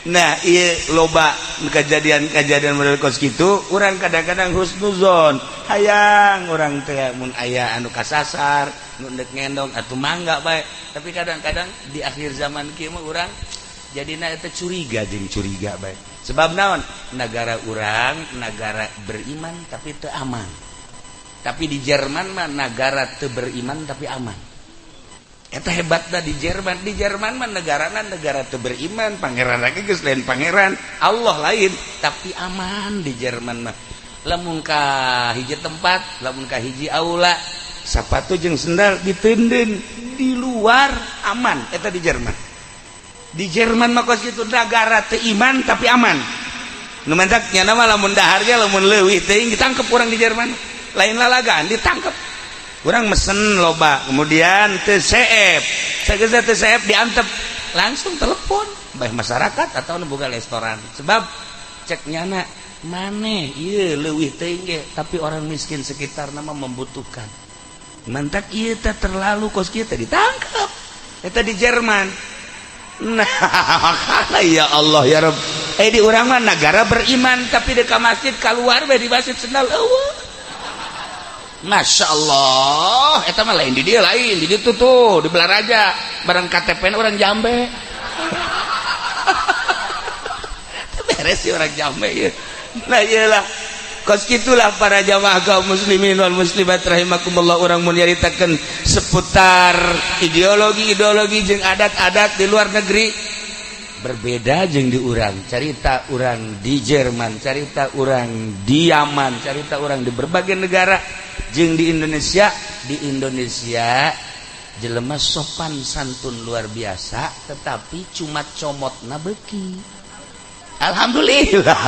Nah iya loba kejadian model kos gitu orang kadang-kadang husnuzon hayang orang teh mun aya anu kasasar nu neuk ngendong atuh mangga bae tapi kadang-kadang di akhir zaman kieu mah urang jadina eta curiga bae sebab naon negara urang negara beriman tapi teu aman tapi di Jerman mah negara teu beriman tapi aman. Eta hebatna di Jerman mah negarana negara teu beriman pangeran lagi geus lain pangeran Allah lain tapi aman di Jerman mah lamun ka hiji tempat lamun ka hiji aula sapatu jeung sendal diteundeun di luar aman eta di Jerman mah kos kitu negara teu iman tapi aman nu mentak nya mah lamun daharnya lamun leuwih teuing ditangkep urang di Jerman lain lalagaan ditangkep urang mesen loba kemudian TCF sageza TCF diantep langsung telepon baik masyarakat atau boga restoran sebab cek nyana maneh ieu leuwih teuing ge tapi orang miskin sekitar nama membutuhkan mantak ieu teh terlalu kos kieu teh ditangkap eta di Jerman nah ya Allah ya Rabb di urang mah negara beriman tapi di ka masjid keluar bae di masjid sendal eueuh Masya Allah eta mah lain di dia lain di ditu tuh di Belaraja bareng KTP orang Jambe beres sih orang Jambe ya nah iyalah kos gitulah para jamaah kaum muslimin wal muslimat rahimakumullah orang mun nyaritakeun seputar ideologi jeung adat-adat di luar negeri berbeda jeung di urang carita urang di Jerman carita urang di Yaman carita urang di berbagai negara jeung di Indonesia jelema sopan santun luar biasa tetapi cuma comotna beuki alhamdulillah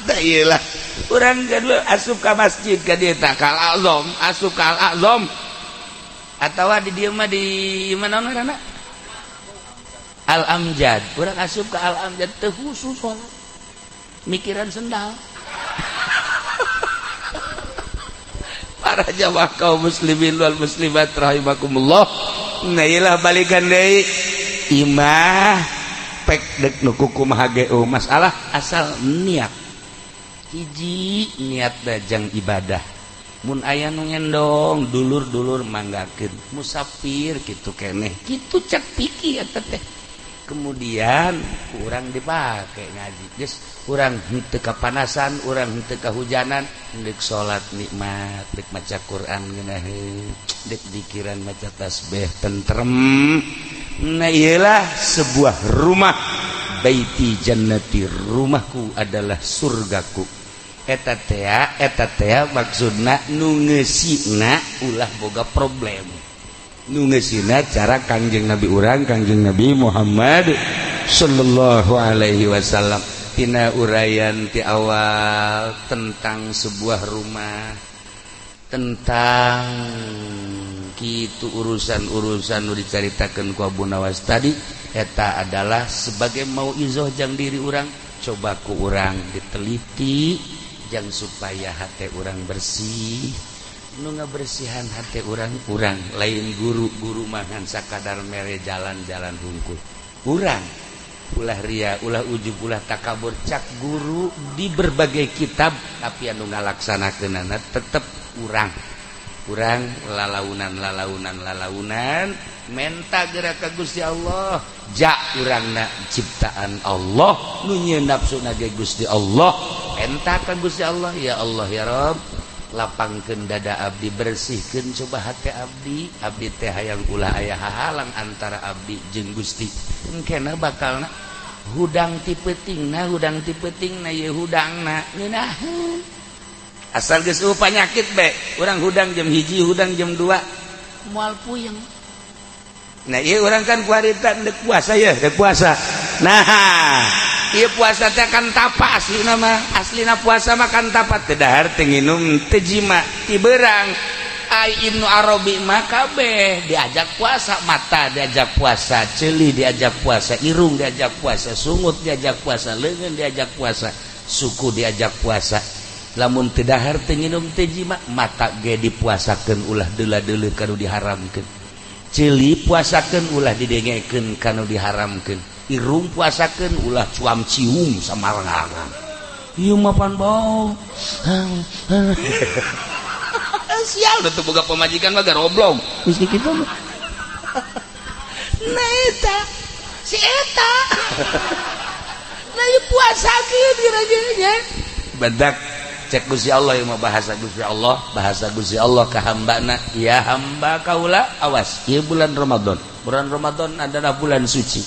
da iyalah urang gadul asup ka masjid ka dieu tah kal azam asup ka al azam atawa di dieu mah di mana ngaranna Al Amjad urang asup ka Al Amjad teu khusus salat mikiran sendal para jamaah kaum muslimin wal muslimat rahimakumullah nah iyalah balikan deui imah pek dek nu kumaha ge masalah asal niat hiji niat dajang ibadah mun aya nu ngendong dulur-dulur manggakeun musafir kitu keneh kitu cek pikir eta teh kemudian urang dipake ngaji geus urang henteu kapanasan urang henteu kahujanan deuk salat nikmat deuk maca Quran ngeunaheun deuk dikiran maca tasbih tentrem nah iyalah sebuah rumah baiti jannati rumahku adalah surgaku eta maksudna nu ngeusina ulah boga problem, nu ngeusina cara Kangjeng Nabi urang Kangjeng Nabi Muhammad sallallahu alaihi wasallam. Tina uraian ti awal tentang sebuah rumah, tentang kitu urusan-urusan nu dicaritakeun ku Abu Nawas tadi eta adalah sebagai mauizah jang diri urang. Coba ku urang diteliti jang supaya hati urang bersih. Nu ngabersihan hati urang lain guru mangan sakadar mere jalan-jalan hungkul. Urang ulah ria, ulah ujub, ulah takabur cak guru di berbagai kitab, tapi anu ngalaksanakeunana tetep urang lalaunan menta gerak ka Gusti Allah, ja urangna ciptaan Allah, nu nyieun nafsuna ge Gusti Allah, enta ka Gusti Allah. Ya Allah ya Rabb, lapangkeun dada abdi, bersihkeun coba hati abdi teh hayang ulah aya hahalang antara abdi jeung Gusti. Engkena bakalna hudang ti peutingna ye hudangna ngeunaheun. Asal geus penyakit be, urang hudang jam 1, hudang jam 2 moal puyeng. Nah ieu urang kan kuarita deuk puasa ya, deuk puasa. Nah, ieu puasa teh kan tapa aslina mah. Aslina puasa mah kan tapa teu dahar teu nginum teu jima ti beurang. Ai Ibnu Arabi mah kabeh diajak puasa, mata diajak puasa, ceuli diajak puasa, irung diajak puasa, sungut diajak puasa, leungeun diajak puasa, suku diajak puasa. Lamun teu dahar teu nginum teu jima, mata ge dipuasakeun ulah deula-deuleuh kanu diharamkeun. Ceuli puasakeun ulah didengekeun kanu diharamkeun. Irung puasakeun ulah cuam cium samarangan. Ieu mah pan bau. Sial udah tuh boga pemajikan mah garoblong. Geus kitu mah. Nah eta si eta. Nah ieu puasakeun gerajeunnya. Badak cek Gusti Allah yang bahasa Gusti Allah ka hambana, ya hamba kaula awas ieu bulan Ramadan adalah bulan suci.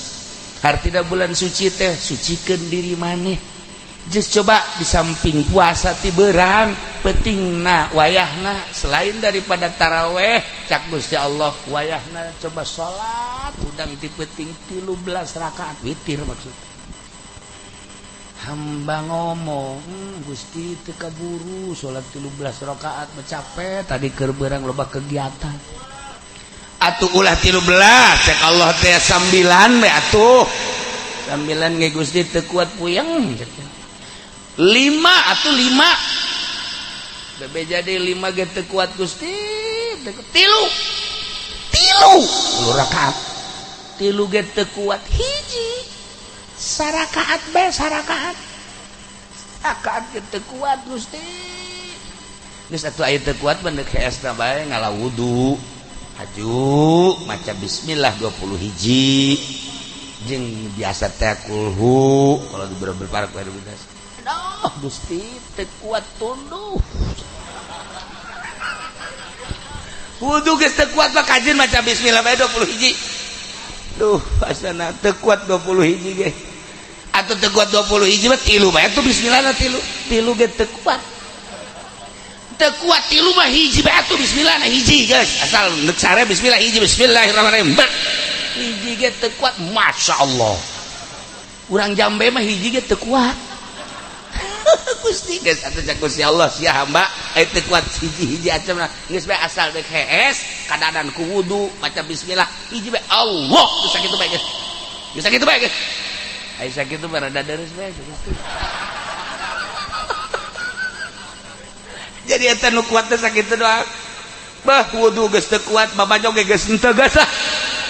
Artina bulan suci teh sucikeun diri maneh. Just coba di samping puasa ti beurang pentingna wayahna selain daripada taraweh cak Gusti Allah wayahna coba salat udang ti penting 13 rakaat witir maksudnya. Hamba ngomong Gusti teu kaburu salat 13 rakaat mencape tadi keur beurang loba kegiatan atuh ulah 13 cek Allah teh 9 we atuh 9 ge Gusti teu kuat puyeng 5 atuh 5 bebe jadi 5 ge teu kuat Gusti 3 rakaat 3 ge teu kuat hiji sarakaat be sarakaat kita kuat Gusti geus atuh aya teu kuat bener keesna bae ngala wudu haju maca bismillah 20 hiji jeung biasa teh kulhu kalau di berparak bae bedas aduh Gusti teu kuat tunduh wudu geus teu kuat mah kajeun maca bismillah bae 20 hiji duh asana teu kuat 20 hiji ge atau teu kuat 20 hiji mah 3 bae atuh bismillah 3 ge teu kuat mah hiji bae atuh bismillah hiji geus asal neuk sare bismillah hiji bismillahirrahmanirrahim hiji ge teu kuat masyaallah urang jambe mah hiji ge teu kuat Gusti geus atuh cak Gusti Allah sia hamba teu kuat hiji acemna geus bae asal deuk hees kadadan ku wudu maca bismillah hiji bae Allah geus sakitu bae geus ai sakitu barada deres bae Gusti jadi eta nu kuat teh sakitu doang bah wudu geus teu kuat babajog geus henteu geus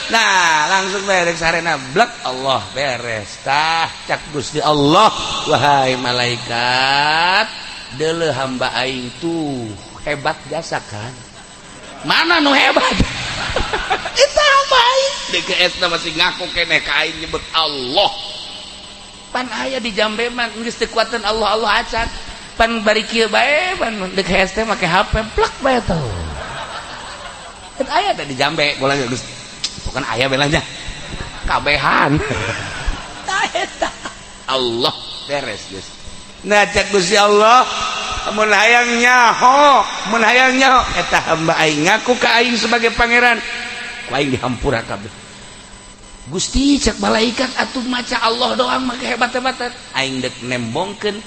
nah langsung beres sarena blek Allah beres tah cak Gusti Allah wahai malaikat deuleuh hamba aing tuh hebat jasa kan mana nu hebat eta hamba aing DGS-na masih ngaku keneh ka aing nyebut Allah pan aya di jambe mah geus teu kuateun Allah acan pan bari kieu bae pan DGS teh make HP plek bae tuh kan aya teh di jambe bola geus bukan aya belanya kabehan Allah beres geus nah cek Gusti Allah mun hayang nyaho eta hamba aing ngaku ka aing sebagai pangeran ku aing dihampura kabeh. Gusti cek malaikat atuh maca Allah doang mah hebat-hebatan aing dek nembongkeun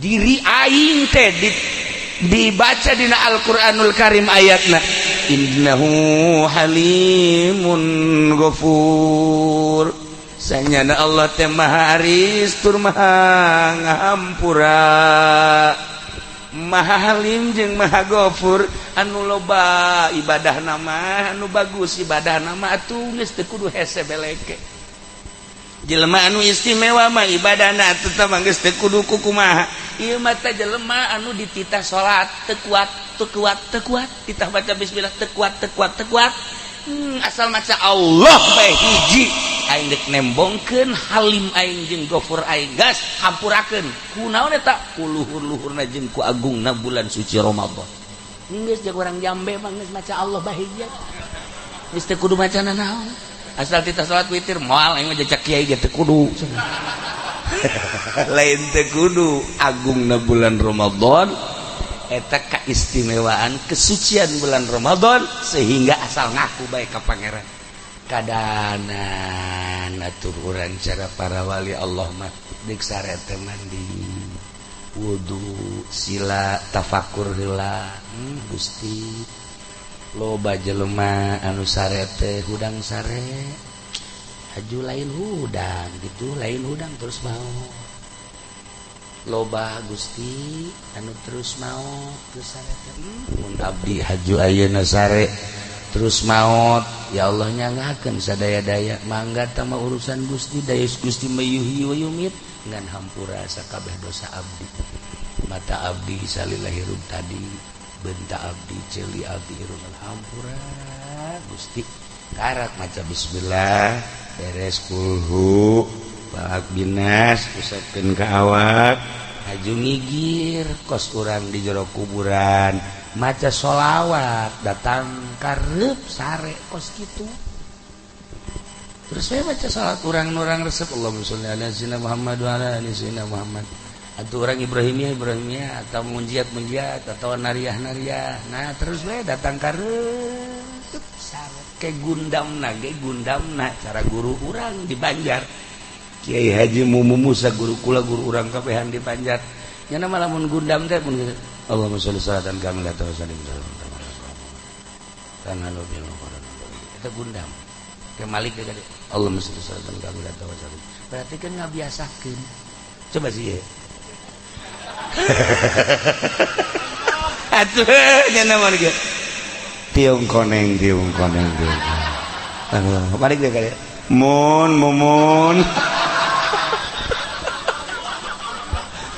diri aing teh dibaca dina Al-Qur'anul Karim ayatna innahu halimun ghafur sanyana Allah teh maha aris tur maha ngahampura maha halim jeung maha ghafur anu loba ibadah nama anu bagus ibadah nama atuh geus teu kudu hese beleke jelema anu istimewa mah ibadahna atuh teh mah geus teu kudu kumaha ieu mah teh jelema anu dititah salat teu kuat ditah baca bismillah teu kuat asal maca Allah bae hiji aing dek nembongkeun halim aing jeung ghafur aing gas hampurakeun kunaon eta ku luhur-luhurna jeung ku agungna bulan suci Ramadan geus jeung urang Jambe mah geus maca Allah bae hiji geus teu kudu maca naon asal kita salat witir moal aing mah jajak kiai ge teu kudu lain teu kudu agungna bulan Ramadan eta keistimewaan kesucian bulan Ramadan sehingga asal ngaku bae ka pangeran kadanan atur urang cara para wali Allah mah deuk sarete mandi wudu sila tafakur heula Gusti loba jelema anu sarete hudang sare haju lain hudang gitu lain hudang terus mau loba Gusti anu terus mau terus sarete mun abdi haju ayeuna sare terus maot ya Allah nyangakeun sadaya-daya mangga teh mah urusan Gusti daya Gusti mayuhi wa yumit ngan hampura sakabeh dosa abdi mata abdi salillahi rub tadi benta abdi celi abdi irungan hampura Gusti karak maca bismillah beres kulhu balak binas usapkeun ka awak haju ngigir kos urang di jero kuburan maca sholawat datang karep sare kos gitu terus saya baca salat urang-urang resep Allahumma sholli ala sayyidina Muhammad wa ala ali sayyidina Muhammad atau orang Ibrahimiyah atau munjiat atau nariyah nah terus we datang karep sare ke gundamna cara guru urang di Banjar Kiai Haji Musa guru kula guru urang kabehan di Banjar nya nama lamun gundam teh mun Allahumma sholli salatan kamilah wa sallim kana lo bil Qur'an eta gundam ke Malik teh gade Allahumma sholli salatan kamilah wa sallim berarti kan ngabiasakeun coba sih ya atuh nya nama ge tiung koneng Malik teh gade mumun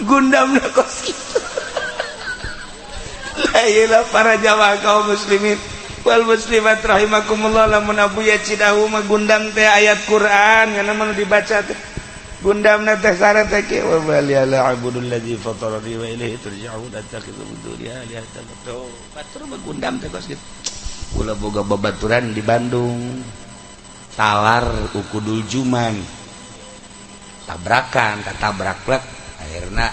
gundam kos gitu. Ayolah para jamaah kaum muslimin wal muslimat rahimakumullah lamun abuya cidahu mah gundam teh ayat Quran ngana mah dibaca teh gundamna teh syarat teh ke wa baliyala abudul ladzi fatarani wa ilaihi turja'un attakhidhu min dunihi alihatan tuh batur mah gundam teh kos gitu kula boga babaturan di Bandung talar ukudul juman tabrakan katabrak akhirnya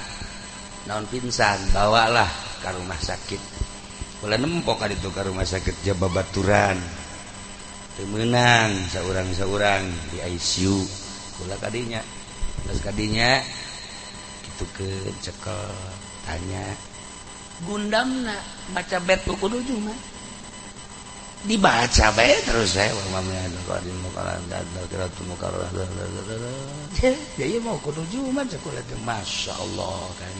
naon pingsan bawalah ke rumah sakit kula nempok ka ditu ka rumah sakit Jababaturan teu meunang saurang di ICU kula kadinya terus kadinya kitu ke cekel tanya gundamna baca bet kudu juman dibaca bae terus saya mamanya qadin mukaran dadal kiratu mukarrah ya mau kudu juman sakulah teh masyaallah kan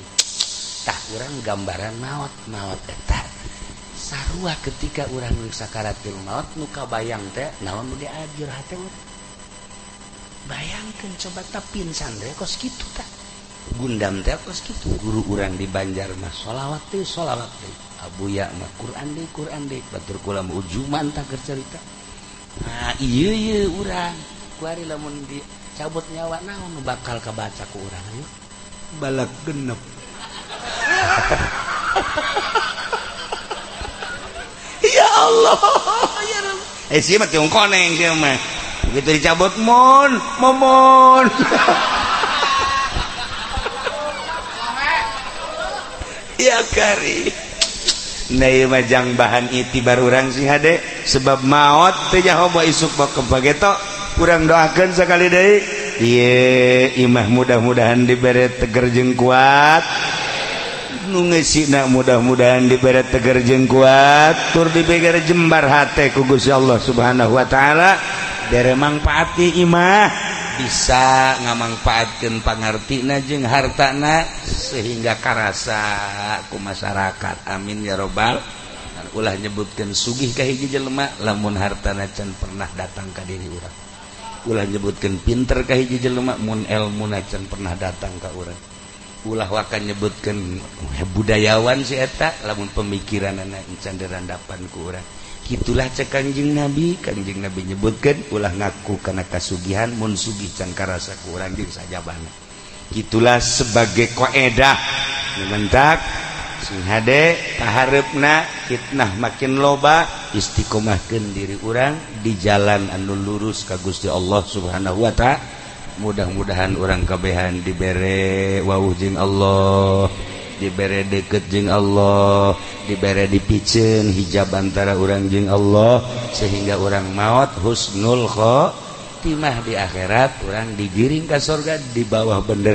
tah urang gambaran maot eta sarua ketika urang nu sakaratul maut nu kabayang teh naon nu diajar hate bayangkeun coba tah pinsan teh kos kitu tah gundam teh kos kitu guru urang di Banjar mah sholawat teh abuya mah Quran deui batur kula mah ujuman tah keur carita nah ieu urang kuari lamun dicabut nyawa naon nu bakal kabaca ku urang aya balak genep ya Allah ya Rabb sih mah tiung koneng kieu mah begitu dicabut momon ya kari majang bahan itibar urang sih hade sebab maut teh nyaho isuk bak kepageto urang doakeun sakali deui ieu imah mudah-mudahan dibere teger jeung kuat nu ngeusina mudah-mudahan dibere teger jeung kuat tur dibere jembar hate ku Gusti Allah Subhanahu wa taala bere mangpaati imah bisa ngamangpaatkeun pangartina jeung hartana sehingga karasa ku masyarakat amin ya robbal ulah nyebutkeun sugih ka hiji jelema lamun hartana can pernah datang ka diri urang ulah nyebutkeun pinter ka hiji jelema mun elmuna can pernah datang ka urang ulah wakan nyebutkeun budayawan si eta lamun pemikiranna can dirandapan ku urang gitulah cek Kangjeng Nabi nyebutkeun ulah ngaku kana kasugihan mun sugih can karasa ku urang jeung sajabana gitulah sebagai qaedah mentak sing hade kahareupna fitnah makin loba istiqomahkeun diri urang di jalan anu lurus ka Gusti Allah Subhanahu wa taala mudah-mudahan urang kabehan dibere wawuh jeung Allah dibere deket jeung Allah dibere dipikeun hijab antara urang jeung Allah sehingga urang maot husnul khotimah di akhirat urang digiring ka surga di bawah bendera